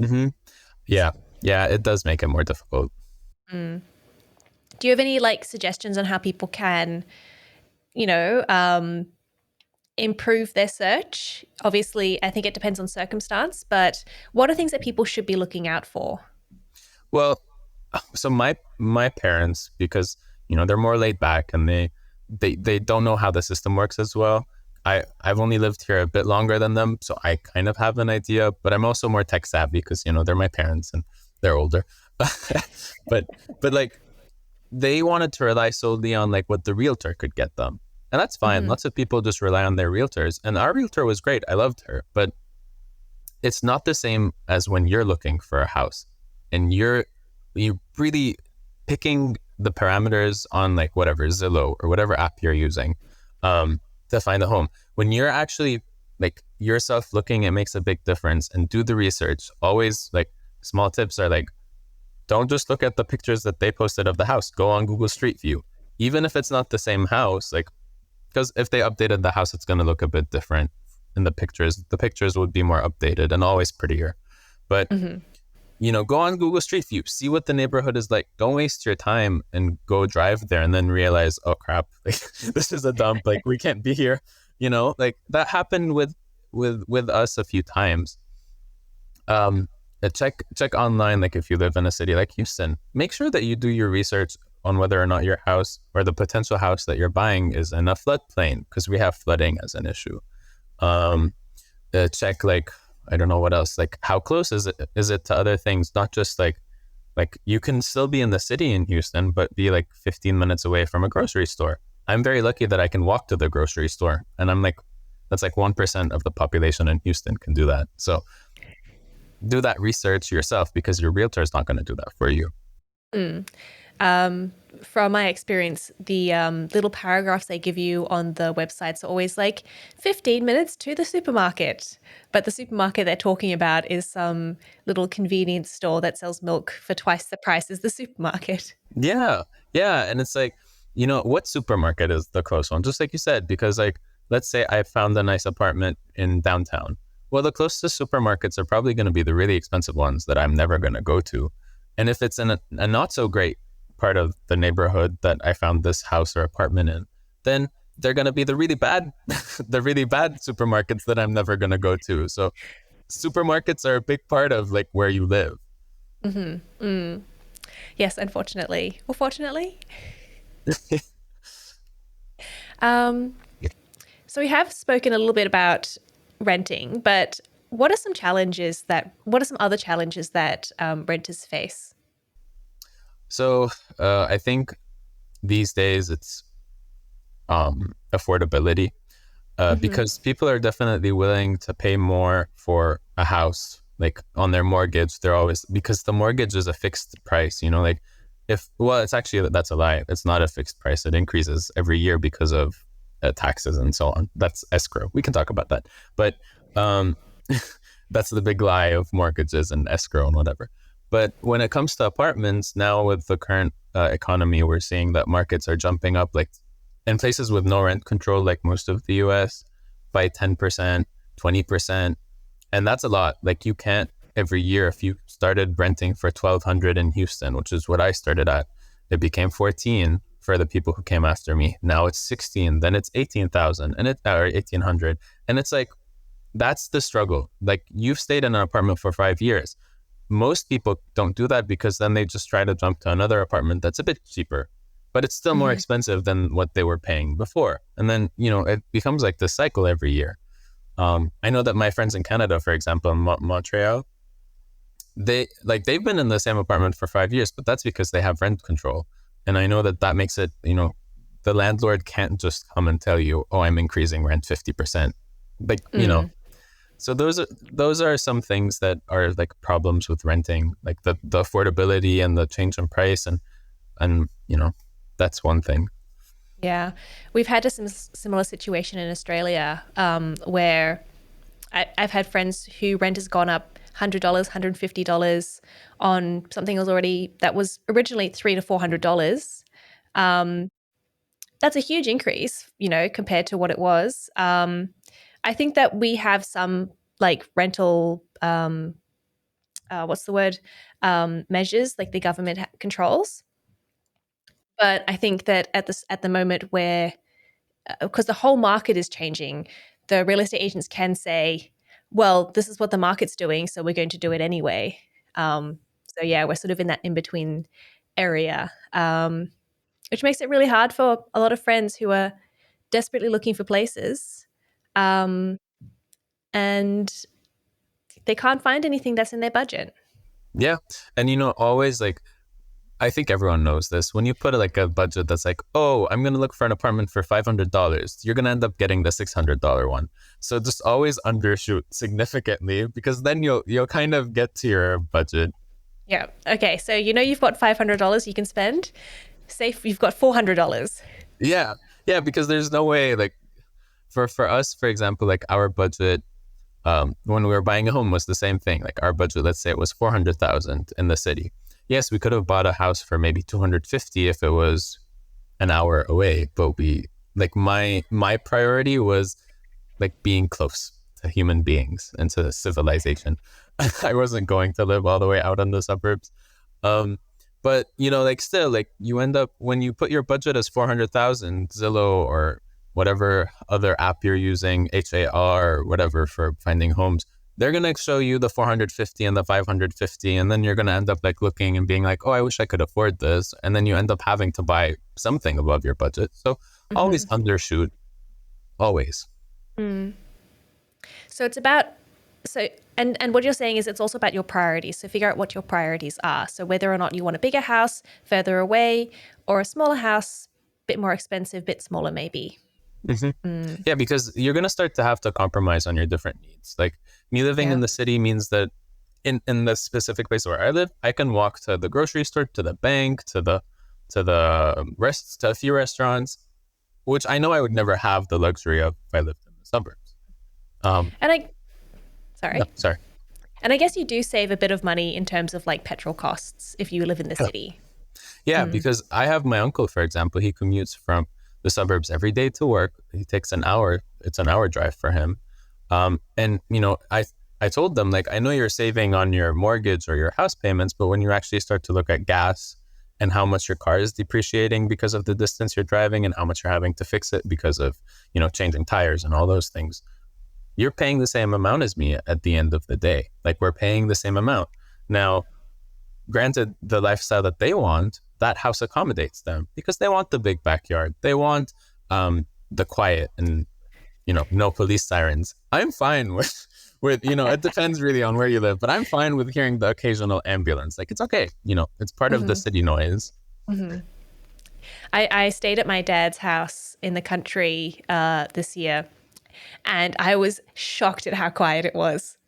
Hmm. Yeah. Yeah. It does make it more difficult. Mm. Do you have any like suggestions on how people can, you know, improve their search? Obviously, I think it depends on circumstance, but what are things that people should be looking out for? Well, so my parents, because they're more laid back and they don't know how the system works as well. I've only lived here a bit longer than them, so I kind of have an idea. But I'm also more tech savvy because they're my parents and they're older. but but like they wanted to rely solely on like what the realtor could get them, and that's fine. Mm-hmm. Lots of people just rely on their realtors, and our realtor was great. I loved her, but it's not the same as when you're looking for a house and you really picking the parameters on like whatever Zillow or whatever app you're using to find a home. When you're actually like yourself looking, it makes a big difference. And do the research. Always like small tips are like, don't just look at the pictures that they posted of the house. Go on Google Street View, even if it's not the same house. Like because if they updated the house, it's going to look a bit different in the pictures. The pictures would be more updated and always prettier. But, Mm-hmm. go on Google Street View, see what the neighborhood is like. Don't waste your time and go drive there and then realize, oh crap, like, this is a dump. Like we can't be here. Like that happened with us a few times. Um, check online, like if you live in a city like Houston, make sure that you do your research on whether or not your house or the potential house that you're buying is in a floodplain, because we have flooding as an issue. Um, check like I don't know what else, like how close is it to other things, not just like you can still be in the city in Houston, but be like 15 minutes away from a grocery store. I'm very lucky that I can walk to the grocery store, and I'm like that's like 1% of the population in Houston can do that. So do that research yourself because your realtor is not going to do that for you. Mm. Um, from my experience, the little paragraphs they give you on the websites are always like 15 minutes to the supermarket. But the supermarket they're talking about is some little convenience store that sells milk for twice the price as the supermarket. Yeah. Yeah. And it's like, what supermarket is the close one? Just like you said, because like, let's say I found a nice apartment in downtown. Well, the closest supermarkets are probably going to be the really expensive ones that I'm never going to go to. And if it's in a not so great part of the neighborhood that I found this house or apartment in, then they're going to be the really bad, the really bad supermarkets that I'm never going to go to. So supermarkets are a big part of like where you live. Mm-hmm. Mm. Yes, unfortunately. Or fortunately. Um, so we have spoken a little bit about renting, but what are some other challenges that renters face? So I think these days it's affordability, Mm-hmm. because people are definitely willing to pay more for a house, like on their mortgage. They're always, because the mortgage is a fixed price, like it's actually, that's a lie. It's not a fixed price. It increases every year because of taxes and so on. That's escrow. We can talk about that. But um, that's the big lie of mortgages and escrow and whatever. But when it comes to apartments now, with the current economy, we're seeing that markets are jumping up, like in places with no rent control, like most of the US, by 10%, 20%. And that's a lot. Like you can't every year, if you started renting for 1,200 in Houston, which is what I started at, it became 14 for the people who came after me. Now it's 16, then it's 18,000 and or 1,800. And it's like, that's the struggle. Like you've stayed in an apartment for 5 years. Most people don't do that because then they just try to jump to another apartment that's a bit cheaper, but it's still more Mm-hmm. expensive than what they were paying before. And then, it becomes like this cycle every year. I know that my friends in Canada, for example, in Montreal, they've been in the same apartment for 5 years, but that's because they have rent control. And I know that makes it, the landlord can't just come and tell you, oh, I'm increasing rent 50%. Like, Mm. so those are some things that are like problems with renting, like the affordability and the change in price, and that's one thing. Yeah, we've had a similar situation in Australia where I've had friends who rent has gone up $100, $150 on something that was originally $300 to $400. Um, that's a huge increase, compared to what it was. I think that we have some like rental what's the word, measures like the government controls. But I think that at the moment where, because the whole market is changing, the real estate agents can say, well, this is what the market's doing, so we're going to do it anyway. So yeah, we're sort of in that in-between area, which makes it really hard for a lot of friends who are desperately looking for places, and they can't find anything that's in their budget. Yeah. And, always like, I think everyone knows this. When you put like a budget that's like, oh, I'm going to look for an apartment for $500, you're going to end up getting the $600 one. So just always undershoot significantly, because then you'll kind of get to your budget. Yeah. Okay. So you've got $500 you can spend. Say you've got $400. Yeah. Yeah. Because there's no way, like, for us, for example, like our budget, when we were buying a home was the same thing. Like our budget, let's say it was 400,000 in the city. Yes, we could have bought a house for maybe 250 if it was an hour away, but my priority was like being close to human beings and to civilization. I wasn't going to live all the way out in the suburbs. But like still, like you end up, when you put your budget as 400,000, Zillow or whatever other app you're using, HAR or whatever for finding homes, they're going to show you the 450 and the 550. And then you're going to end up like looking and being like, oh, I wish I could afford this. And then you end up having to buy something above your budget. So always undershoot, always. Mm. So it's about, and what you're saying is it's also about your priorities. So figure out what your priorities are. So whether or not you want a bigger house further away or a smaller house, bit more expensive, bit smaller maybe. Yeah, because you're going to start to have to compromise on your different needs. Like me living in the city means that in the specific place where I live, I can walk to the grocery store, to the bank, to a few restaurants, which I know I would never have the luxury of if I lived in the suburbs. Sorry. And I guess you do save a bit of money in terms of like petrol costs if you live in the city. Yeah, because I have my uncle, for example, he commutes from the suburbs every day to work. He takes an hour. It's an hour drive for him. And, I told them, like, I know you're saving on your mortgage or your house payments, but when you actually start to look at gas and how much your car is depreciating because of the distance you're driving and how much you're having to fix it because of, changing tires and all those things, you're paying the same amount as me at the end of the day. Like, we're paying the same amount. Now, granted, the lifestyle that they want, that house accommodates them because they want the big backyard. They want the quiet and, no police sirens. I'm fine with it depends really on where you live, but I'm fine with hearing the occasional ambulance. Like, it's okay. It's part of the city noise. I stayed at my dad's house in the country this year, and I was shocked at how quiet it was.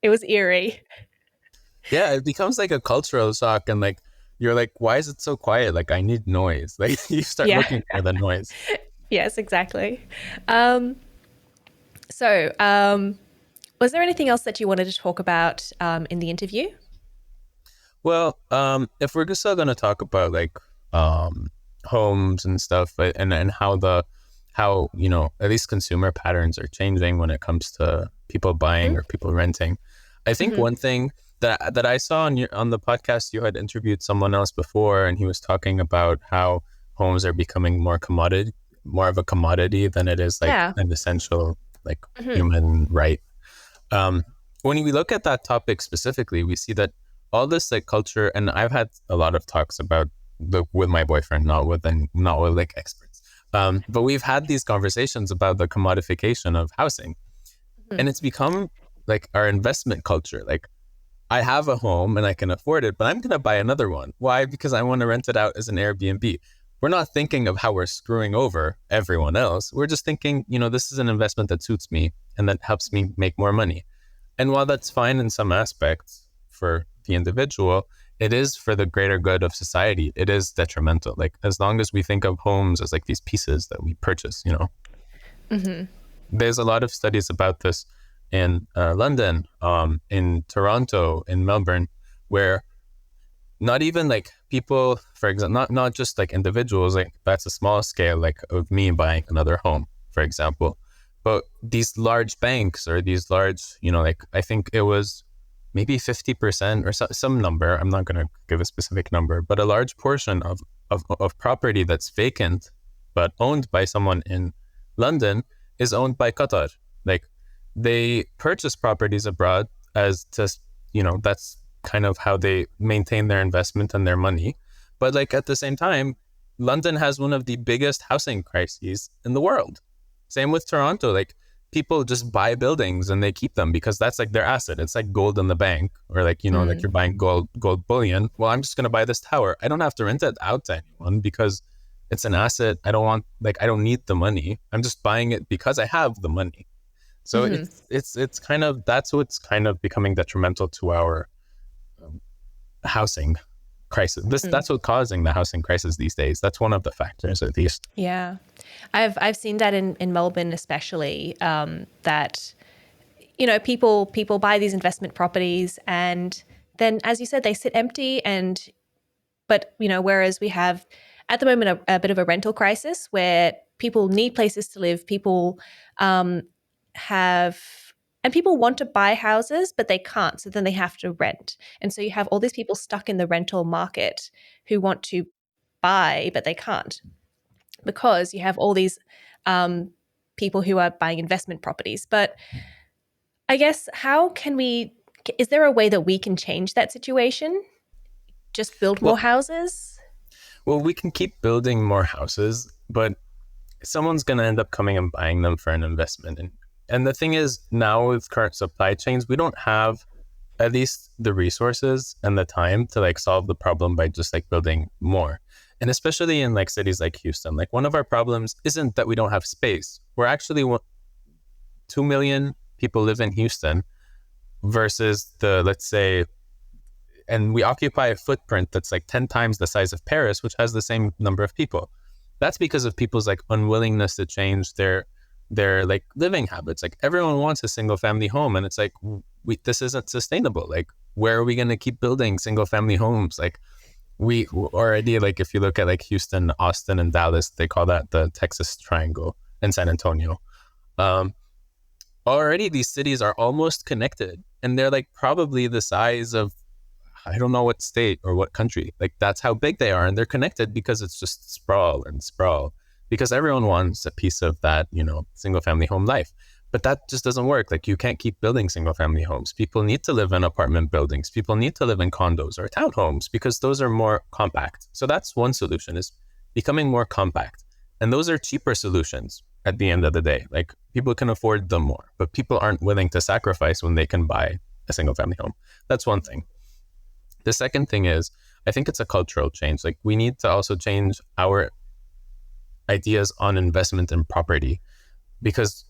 It was eerie. Yeah, it becomes like a cultural shock, and like you're like, why is it so quiet? Like, I need noise. Like, you start looking for the noise. Yes, exactly. So, was there anything else that you wanted to talk about in the interview? Well, if we're still going to talk about like homes and stuff, and how at least consumer patterns are changing when it comes to people buying or people renting, I think one thing that I saw on the podcast, you had interviewed someone else before, and he was talking about how homes are becoming more of a commodity than it is like an essential like human right. When we look at that topic specifically, we see that all this like culture, and I've had a lot of talks about with my boyfriend, not with like experts, but we've had these conversations about the commodification of housing, and it's become like our investment culture. Like, I have a home and I can afford it, but I'm going to buy another one. Why? Because I want to rent it out as an Airbnb. We're not thinking of how we're screwing over everyone else. We're just thinking, this is an investment that suits me and that helps me make more money. And while that's fine in some aspects for the individual, it is for the greater good of society. It is detrimental. Like, as long as we think of homes as like these pieces that we purchase, There's a lot of studies about this in London, in Toronto, in Melbourne, where not even like people, for example, not just like individuals, like that's a small scale, like of me buying another home, for example, but these large banks or these large, like I think it was maybe 50% or some number. I'm not going to give a specific number, but a large portion of property that's vacant but owned by someone in London is owned by Qatar. Like, they purchase properties abroad as just, that's kind of how they maintain their investment and their money. But like at the same time, London has one of the biggest housing crises in the world. Same with Toronto. Like, people just buy buildings and they keep them because that's like their asset. It's like gold in the bank, or like, like you're buying gold bullion. Well, I'm just going to buy this tower. I don't have to rent it out to anyone because it's an asset. I don't need the money. I'm just buying it because I have the money. So it's kind of, that's what's kind of becoming detrimental to our housing crisis. That's what's causing the housing crisis these days. That's one of the factors, at least. Yeah, I've seen that in Melbourne especially, that people buy these investment properties and then, as you said, they sit empty. But whereas we have at the moment a bit of a rental crisis where people need places to live, people people want to buy houses, but they can't. So then they have to rent. And so you have all these people stuck in the rental market who want to buy, but they can't, because you have all these people who are buying investment properties. But I guess, is there a way that we can change that situation? Just build more houses? Well, we can keep building more houses, but someone's going to end up coming and buying them for an investment. And the thing is, now with current supply chains, we don't have at least the resources and the time to like solve the problem by just like building more. And especially in like cities like Houston, like one of our problems isn't that we don't have space. We're actually 2 million people live in Houston versus let's say, and we occupy a footprint that's like 10 times the size of Paris, which has the same number of people. That's because of people's like unwillingness to change their like living habits. Like, everyone wants a single family home, and it's like, this isn't sustainable. Like, where are we going to keep building single family homes? Like, we already, like, if you look at like Houston, Austin, and Dallas, they call that the Texas Triangle, and San Antonio. Already these cities are almost connected, and they're like probably the size of, I don't know what state or what country. Like, that's how big they are, and they're connected because it's just sprawl, because everyone wants a piece of that, single family home life. But that just doesn't work. Like, you can't keep building single family homes. People need to live in apartment buildings. People need to live in condos or townhomes because those are more compact. So that's one solution, is becoming more compact. And those are cheaper solutions at the end of the day. Like, people can afford them more, but people aren't willing to sacrifice when they can buy a single family home. That's one thing. The second thing is, I think it's a cultural change. Like, we need to also change our ideas on investment in property, because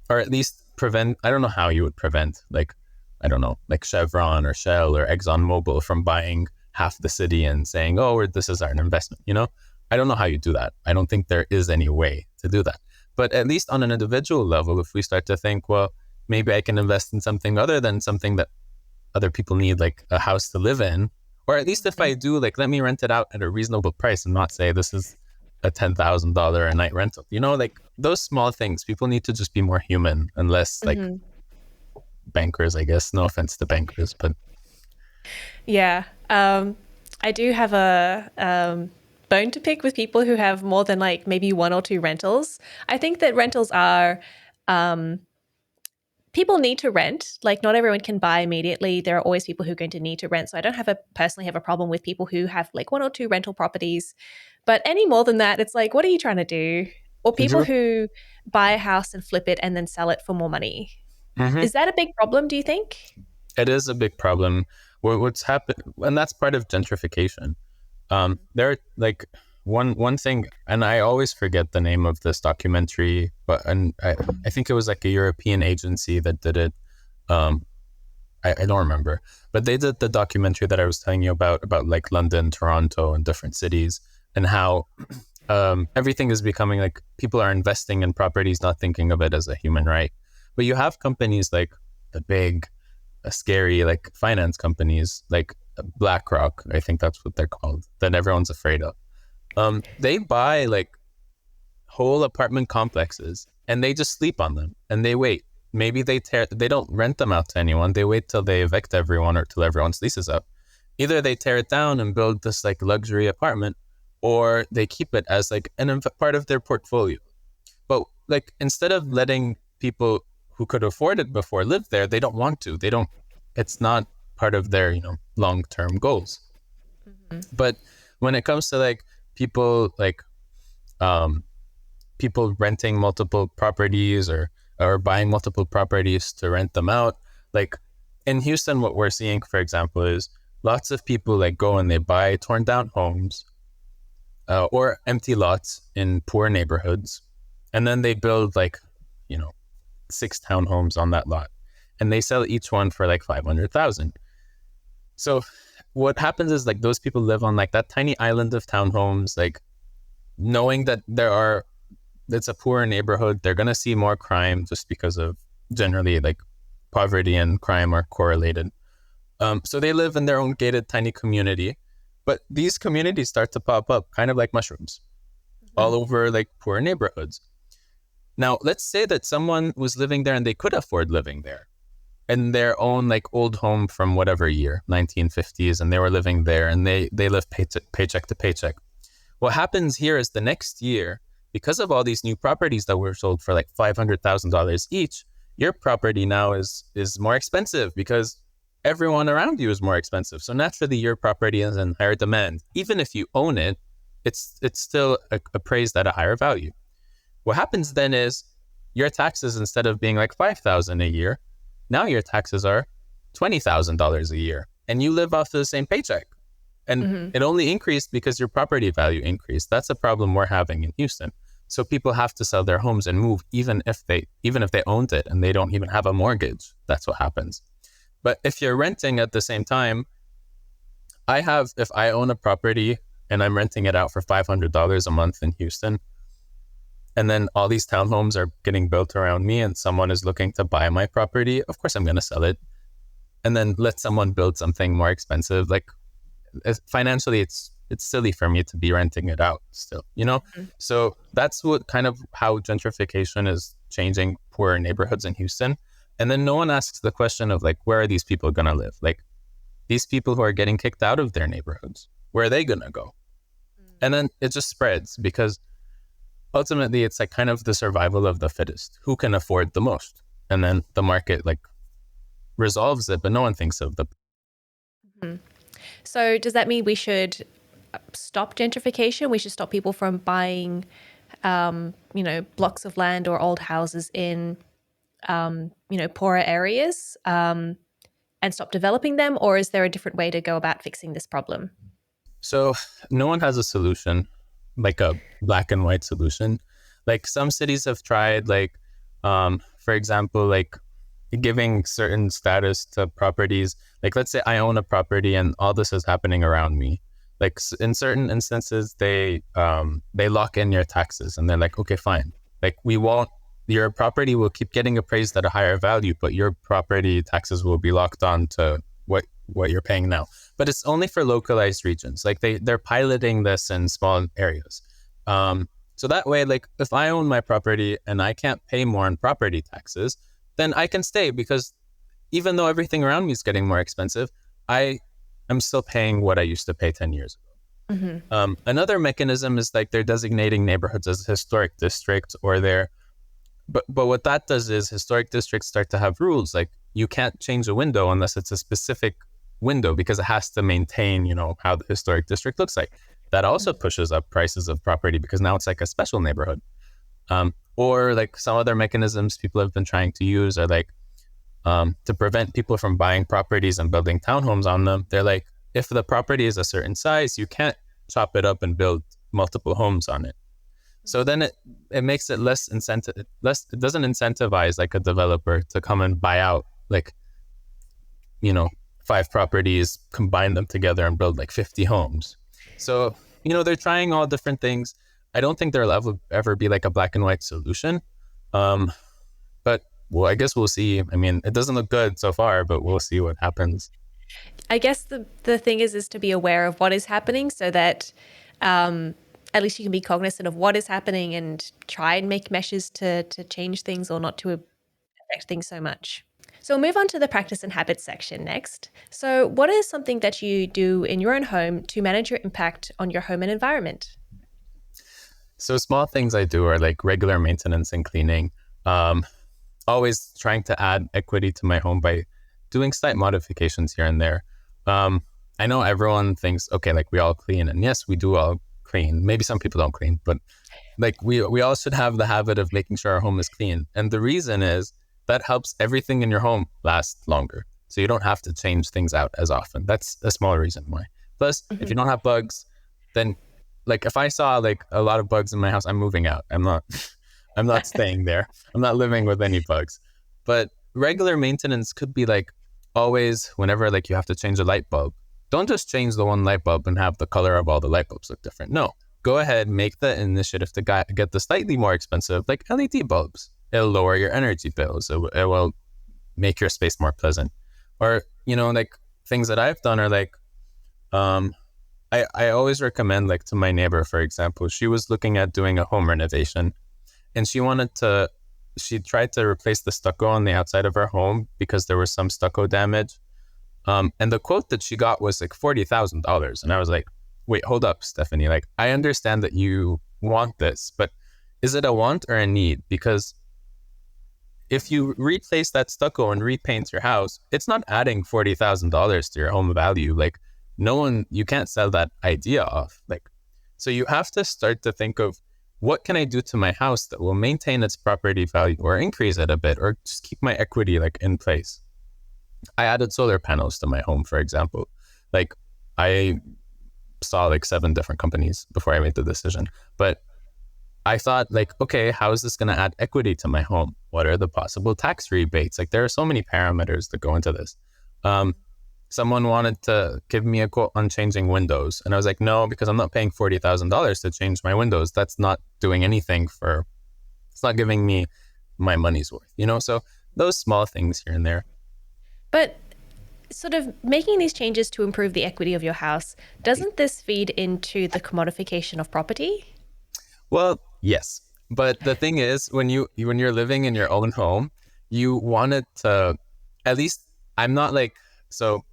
or at least prevent, I don't know how you would prevent, like, I don't know, like Chevron or Shell or ExxonMobil from buying half the city and saying, oh, this is our investment, I don't know how you do that. I don't think there is any way to do that. But at least on an individual level, if we start to think, well, maybe I can invest in something other than something that other people need, like a house to live in, or at least if I do, like, let me rent it out at a reasonable price and not say this is a $10,000 a night rental. Like, those small things. People need to just be more human and less like bankers, I guess. No offense to bankers, but yeah, I do have a bone to pick with people who have more than like maybe one or two rentals. I think that rentals are people need to rent. Like, not everyone can buy immediately. There are always people who are going to need to rent. So I don't personally have a problem with people who have like one or two rental properties. But any more than that, it's like, what are you trying to do? Or people who buy a house and flip it and then sell it for more money. Is that a big problem, do you think? It is a big problem. What's happened, and that's part of gentrification. There are like one thing, and I always forget the name of this documentary, but I think it was like a European agency that did it. I don't remember, but they did the documentary that I was telling you about like London, Toronto, and different cities, and how everything is becoming like, people are investing in properties, not thinking of it as a human right. But you have companies like the big, scary, like finance companies, like BlackRock, I think that's what they're called, that everyone's afraid of. They buy like whole apartment complexes and they just sleep on them and they wait. maybe they don't rent them out to anyone. They wait till they evict everyone or till everyone's lease is up. Either they tear it down and build this like luxury apartment, or they keep it as like part of their portfolio. But like instead of letting people who could afford it before live there, they don't want to. They don't. It's not part of their long-term goals. But when it comes to like people like people renting multiple properties or buying multiple properties to rent them out, like in Houston, what we're seeing, for example, is lots of people like go and they buy torn down homes or empty lots in poor neighborhoods, and then they build like 6 townhomes on that lot, and they sell each one for like 500,000. So what happens is like those people live on like that tiny island of townhomes, like knowing that it's a poor neighborhood, they're going to see more crime just because of generally like poverty and crime are correlated. So they live in their own gated tiny community, but these communities start to pop up kind of like mushrooms all over like poor neighborhoods. Now, let's say that someone was living there and they could afford living there in their own like old home from whatever year, 1950s, and they were living there and they live paycheck to paycheck. What happens here is the next year, because of all these new properties that were sold for like $500,000 each, your property now is more expensive because everyone around you is more expensive. So naturally, your property is in higher demand. Even if you own it, it's still appraised at a higher value. What happens then is your taxes, instead of being like $5,000 a year, now your taxes are $20,000 a year, and you live off of the same paycheck. And it only increased because your property value increased. That's a problem we're having in Houston. So people have to sell their homes and move, even if they owned it and they don't even have a mortgage. That's what happens. But if you're renting at the same time, if I own a property and I'm renting it out for $500 a month in Houston, and then all these townhomes are getting built around me and someone is looking to buy my property, of course I'm going to sell it and then let someone build something more expensive. Like financially, it's silly for me to be renting it out still, So that's what kind of how gentrification is changing poorer neighborhoods in Houston. And then no one asks the question of like, where are these people going to live? Like these people who are getting kicked out of their neighborhoods, where are they going to go? And then it just spreads because ultimately it's like kind of the survival of the fittest, who can afford the most. And then the market like resolves it, but no one thinks of the. So does that mean we should stop gentrification? We should stop people from buying, blocks of land or old houses in, poorer areas, and stop developing them? Or is there a different way to go about fixing this problem? So no one has a solution, like a black and white solution. Like some cities have tried, like, for example, like giving certain status to properties. Like, let's say I own a property and all this is happening around me. Like in certain instances, they lock in your taxes and they're like, okay, fine. Like your property will keep getting appraised at a higher value, but your property taxes will be locked on to what you're paying now. But it's only for localized regions. Like they're piloting this in small areas. So that way, like if I own my property and I can't pay more in property taxes, then I can stay, because even though everything around me is getting more expensive, I am still paying what I used to pay 10 years ago. Another mechanism is like they're designating neighborhoods as historic districts, or but what that does is historic districts start to have rules. Like you can't change a window unless it's a specific window, because it has to maintain, how the historic district looks like. That also pushes up prices of property because now it's like a special neighborhood. Or like some other mechanisms people have been trying to use are like to prevent people from buying properties and building townhomes on them. They're like, if the property is a certain size, you can't chop it up and build multiple homes on it. So then it makes it less incentive. It doesn't incentivize like a developer to come and buy out like 5 properties, combine them together and build like 50 homes. So they're trying all different things. I don't think there'll ever be like a black and white solution. But well, I guess we'll see. I mean, it doesn't look good so far, but we'll see what happens. I guess the thing is to be aware of what is happening, so that at least you can be cognizant of what is happening and try and make measures to change things, or not to affect things so much. So we'll move on to the practice and habits section next. So what is something that you do in your own home to manage your impact on your home and environment? So small things I do are like regular maintenance and cleaning. Always trying to add equity to my home by doing slight modifications here and there. I know everyone thinks, okay, like we all clean, and yes, we do all clean. Maybe some people don't clean, but like we all should have the habit of making sure our home is clean. And the reason is that helps everything in your home last longer. So you don't have to change things out as often. That's a small reason why. Plus, if you don't have bugs, then like if I saw like a lot of bugs in my house, I'm moving out. I'm not staying there. I'm not living with any bugs. But regular maintenance could be like always whenever like you have to change a light bulb. Don't just change the one light bulb and have the color of all the light bulbs look different. No, go ahead, make the initiative to get the slightly more expensive, like LED bulbs. It'll lower your energy bills. It will make your space more pleasant. Or, like things that I've done are like, I always recommend like to my neighbor, for example, she was looking at doing a home renovation and she tried to replace the stucco on the outside of her home because there was some stucco damage. And the quote that she got was like $40,000. And I was like, wait, hold up, Stephanie. Like, I understand that you want this, but is it a want or a need? Because if you replace that stucco and repaint your house, it's not adding $40,000 to your home value. Like, you can't sell that idea off. Like, so you have to start to think of what can I do to my house that will maintain its property value or increase it a bit or just keep my equity like in place. I added solar panels to my home, for example. Like I saw like 7 different companies before I made the decision, but I thought like, okay, how is this going to add equity to my home? What are the possible tax rebates? Like there are so many parameters that go into this. Someone wanted to give me a quote on changing windows. And I was like, no, because I'm not paying $40,000 to change my windows. That's not doing anything it's not giving me my money's worth, So those small things here and there. But sort of making these changes to improve the equity of your house, doesn't this feed into the commodification of property? Well, yes. But the thing is, when you're living in your own home, you want it to, at least I'm not like, so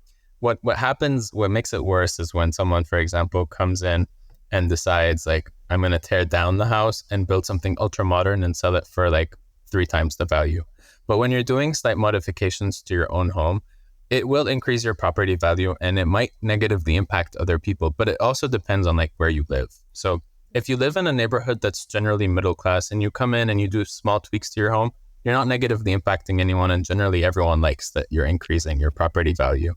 what happens, what makes it worse is when someone, for example, comes in and decides like, I'm going to tear down the house and build something ultra modern and sell it for like 3 times the value. But when you're doing slight modifications to your own home, it will increase your property value and it might negatively impact other people. But it also depends on like where you live. So if you live in a neighborhood that's generally middle class and you come in and you do small tweaks to your home, you're not negatively impacting anyone. And generally everyone likes that you're increasing your property value.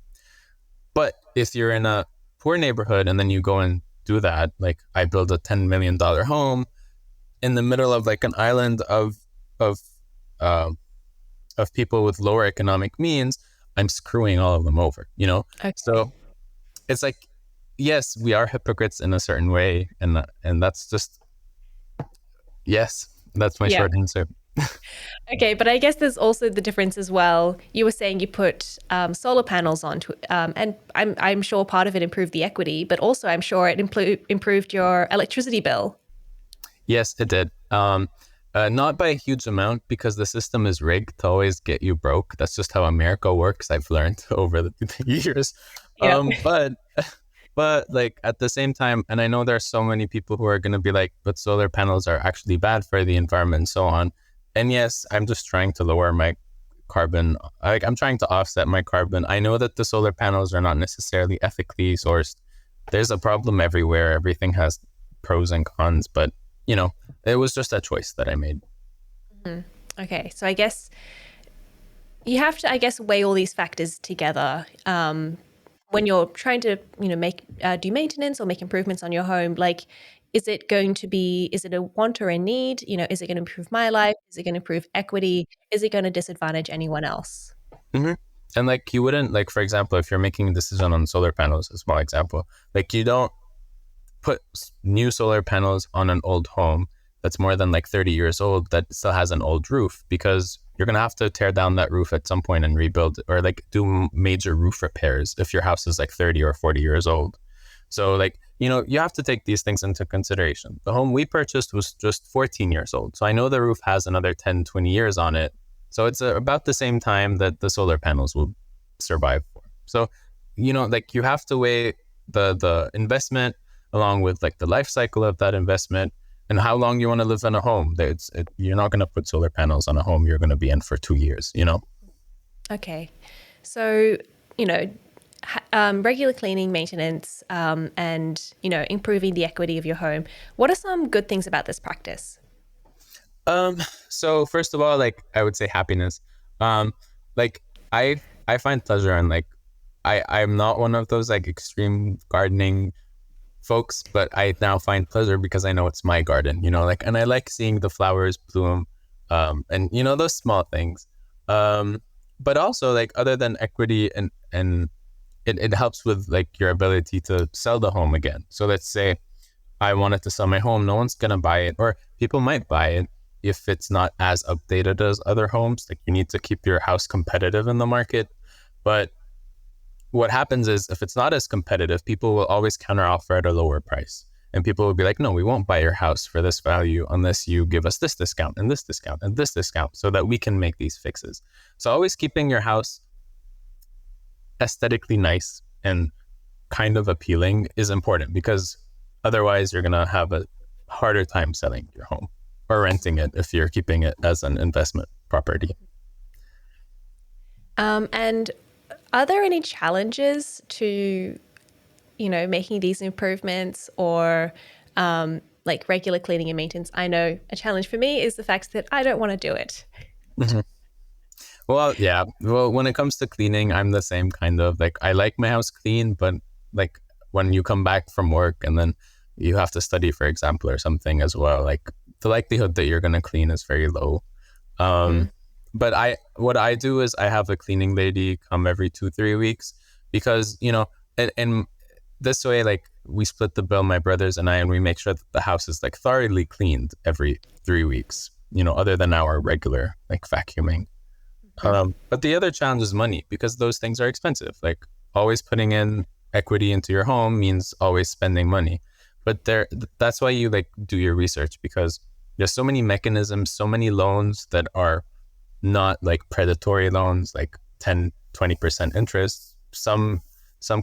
But if you're in a poor neighborhood and then you go and do that, like I build a $10 million home in the middle of like an island of people with lower economic means, I'm screwing all of them over, Okay. So it's like, yes, we are hypocrites in a certain way. And that's just, yes, that's my short answer. Okay, but I guess there's also the difference as well. You were saying you put solar panels onto, and I'm sure part of it improved the equity, but also I'm sure it improved your electricity bill. Yes, it did. Not by a huge amount because the system is rigged to always get you broke. That's just how America works. I've learned over the years. Yeah. But like at the same time, and I know there's so many people who are going to be like, but solar panels are actually bad for the environment and so on. And yes, I'm just trying to lower my carbon. I'm trying to offset my carbon. I know that the solar panels are not necessarily ethically sourced. There's a problem everywhere. Everything has pros and cons, but it was just a choice that I made. Mm-hmm. Okay, so I guess you have to, weigh all these factors together when you're trying to, do maintenance or make improvements on your home. Like, is it a want or a need? Is it going to improve my life? Is it going to improve equity? Is it going to disadvantage anyone else? Mm-hmm. And like you wouldn't, like, for example, if you're making a decision on solar panels, a small example, like you don't put new solar panels on an old home that's more than like 30 years old that still has an old roof, because you're going to have to tear down that roof at some point and rebuild or like do major roof repairs if your house is like 30 or 40 years old. So like, you have to take these things into consideration. The home we purchased was just 14 years old. So I know the roof has another 10, 20 years on it. So it's about the same time that the solar panels will survive for. So, like you have to weigh the investment along with like the life cycle of that investment and how long you want to live in a home. You're not going to put solar panels on a home you're going to be in for 2 years, Okay. So, regular cleaning, maintenance, and, improving the equity of your home. What are some good things about this practice? So first of all, like I would say happiness. Like I find pleasure in like I'm not one of those like extreme gardening folks, but I now find pleasure because I know it's my garden, like, and I like seeing the flowers bloom, and those small things. But also like other than equity and it helps with like your ability to sell the home again. So let's say I wanted to sell my home, no one's gonna buy it, or people might buy it if it's not as updated as other homes. Like you need to keep your house competitive in the market. But what happens is if it's not as competitive, people will always counteroffer at a lower price. And people will be like, no, we won't buy your house for this value unless you give us this discount and this discount and this discount so that we can make these fixes. So always keeping your house aesthetically nice and kind of appealing is important, because otherwise you're going to have a harder time selling your home or renting it if you're keeping it as an investment property. And are there any challenges to, making these improvements or like regular cleaning and maintenance? I know a challenge for me is the fact that I don't want to do it. Mm-hmm. Well, yeah. Well, when it comes to cleaning, I'm the same kind of like, I like my house clean, but like when you come back from work and then you have to study, for example, or something as well, like the likelihood that you're going to clean is very low. But what I do is I have a cleaning lady come every 2-3 weeks because, and this way, like we split the bill, my brothers and I, and we make sure that the house is like thoroughly cleaned every 3 weeks, other than our regular like vacuuming. But the other challenge is money, because those things are expensive. Like always putting in equity into your home means always spending money. But that's why you like do your research, because there's so many mechanisms, so many loans that are not like predatory loans, like 10-20% interest. Some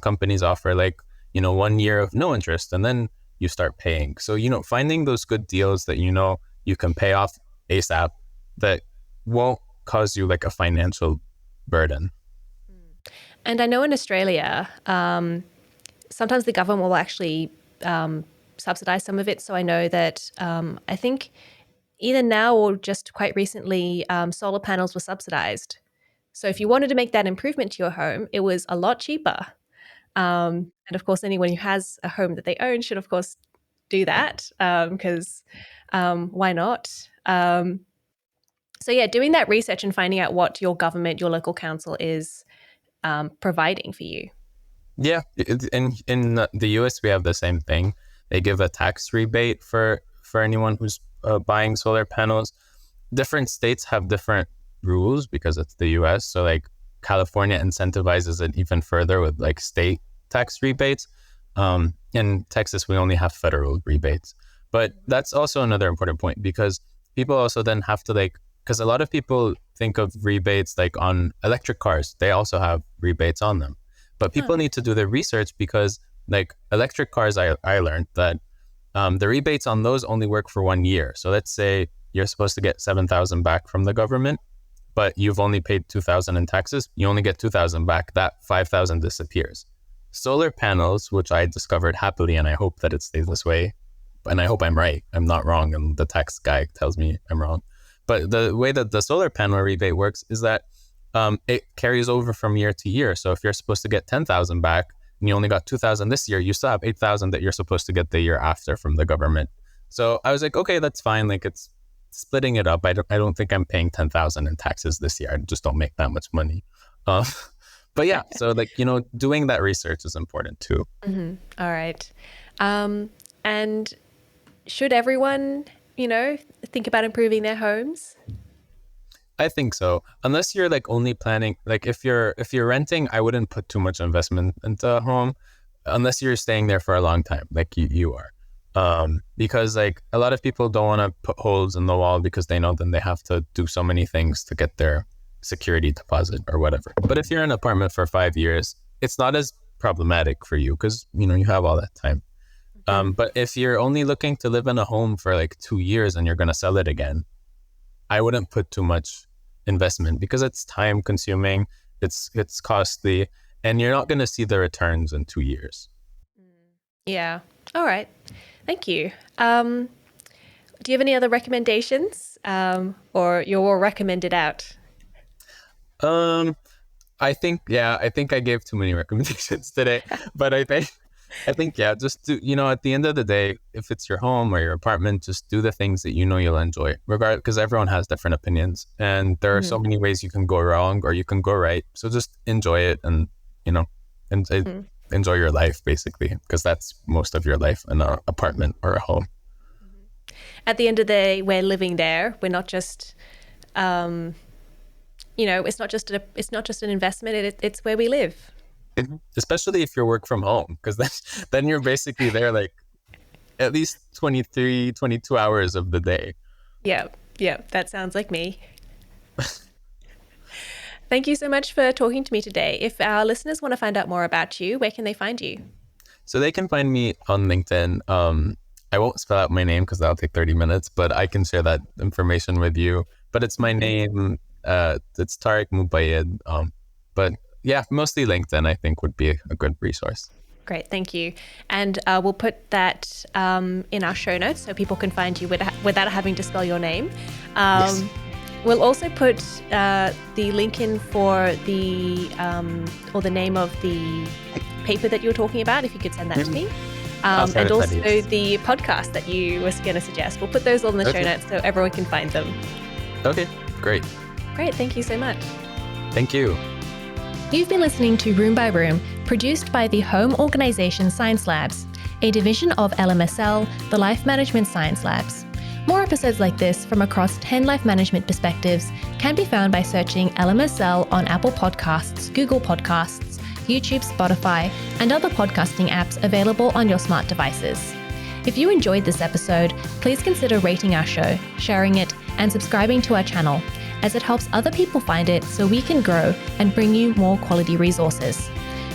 companies offer like, 1 year of no interest and then you start paying. So, finding those good deals that, you can pay off ASAP that won't cause you like a financial burden. And I know in Australia, sometimes the government will actually subsidize some of it. So I know that I think either now or just quite recently, solar panels were subsidized. So if you wanted to make that improvement to your home, it was a lot cheaper. And of course, anyone who has a home that they own should, of course, do that because why not? So yeah, doing that research and finding out what your government, your local council is providing for you. Yeah, in the US, we have the same thing. They give a tax rebate for anyone who's buying solar panels. Different states have different rules because it's the US. So like California incentivizes it even further with like state tax rebates. In Texas, we only have federal rebates. But that's also another important point, because people also then have to like, because a lot of people think of rebates like on electric cars. They also have rebates on them. But people need to do their research, because like electric cars, I learned that the rebates on those only work for 1 year. So let's say you're supposed to get 7,000 back from the government, but you've only paid 2,000 in taxes. You only get 2,000 back. That 5,000 disappears. Solar panels, which I discovered happily, and I hope that it stays this way, and I hope I'm right. I'm not wrong, and the tax guy tells me I'm wrong. But the way that the solar panel rebate works is that it carries over from year to year. So if you're supposed to get 10,000 back and you only got 2,000 this year, you still have 8,000 that you're supposed to get the year after from the government. So I was like, okay, that's fine. Like it's splitting it up. I don't think I'm paying 10,000 in taxes this year. I just don't make that much money. But yeah, so like, doing that research is important too. Mm-hmm. All right. And should everyone, think about improving their homes? I think so. Unless you're like only planning, like if you're renting, I wouldn't put too much investment into a home unless you're staying there for a long time, like you are. Because like a lot of people don't want to put holes in the wall because they know then they have to do so many things to get their security deposit or whatever. But if you're in an apartment for 5 years, it's not as problematic for you because, you know, you have all that time. But if you're only looking to live in a home for like 2 years and you're going to sell it again, I wouldn't put too much investment because it's time consuming, it's costly, and you're not going to see the returns in 2 years. Yeah. All right. Thank you. Do you have any other recommendations, or you're all recommended out? I think I gave too many recommendations today, but I think, yeah, just do, you know, at the end of the day, if it's your home or your apartment, just do the things that you know you'll enjoy, regardless, because everyone has different opinions and there are so many ways you can go wrong or you can go right. So just enjoy it and, you know, and enjoy your life basically, because that's most of your life in an apartment or a home. At the end of the day, we're living there. We're not just, you know, it's not just an investment. It's where we live. Especially if you work from home, because then you're basically there like at least 23, 22 hours of the day. Yeah, that sounds like me. Thank you so much for talking to me today. If our listeners want to find out more about you, where can they find you? So they can find me on LinkedIn. I won't spell out my name because that'll take 30 minutes, but I can share that information with you. But it's my name. It's Tarek Moubayed. But yeah, mostly LinkedIn, I think, would be a good resource. Great, thank you. And we'll put that in our show notes so people can find you without having to spell your name. Yes. We'll also put the link in for the or the name of the paper that you were talking about, if you could send that to me. And also the podcast that you were going to suggest. We'll put those all in the show notes so everyone can find them. Okay, great. Great, thank you so much. Thank you. You've been listening to Room by Room, produced by the Home Organisation Science Labs, a division of LMSL, the Life Management Science Labs. More episodes like this from across 10 life management perspectives can be found by searching LMSL on Apple Podcasts, Google Podcasts, YouTube, Spotify, and other podcasting apps available on your smart devices. If you enjoyed this episode, please consider rating our show, sharing it, and subscribing to our channel, as it helps other people find it so we can grow and bring you more quality resources.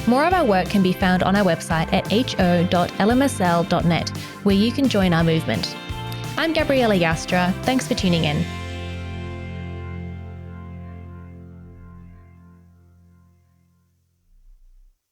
More of our work can be found on our website at ho.lmsl.net, where you can join our movement. I'm Gabriella Joustra. Thanks for tuning in.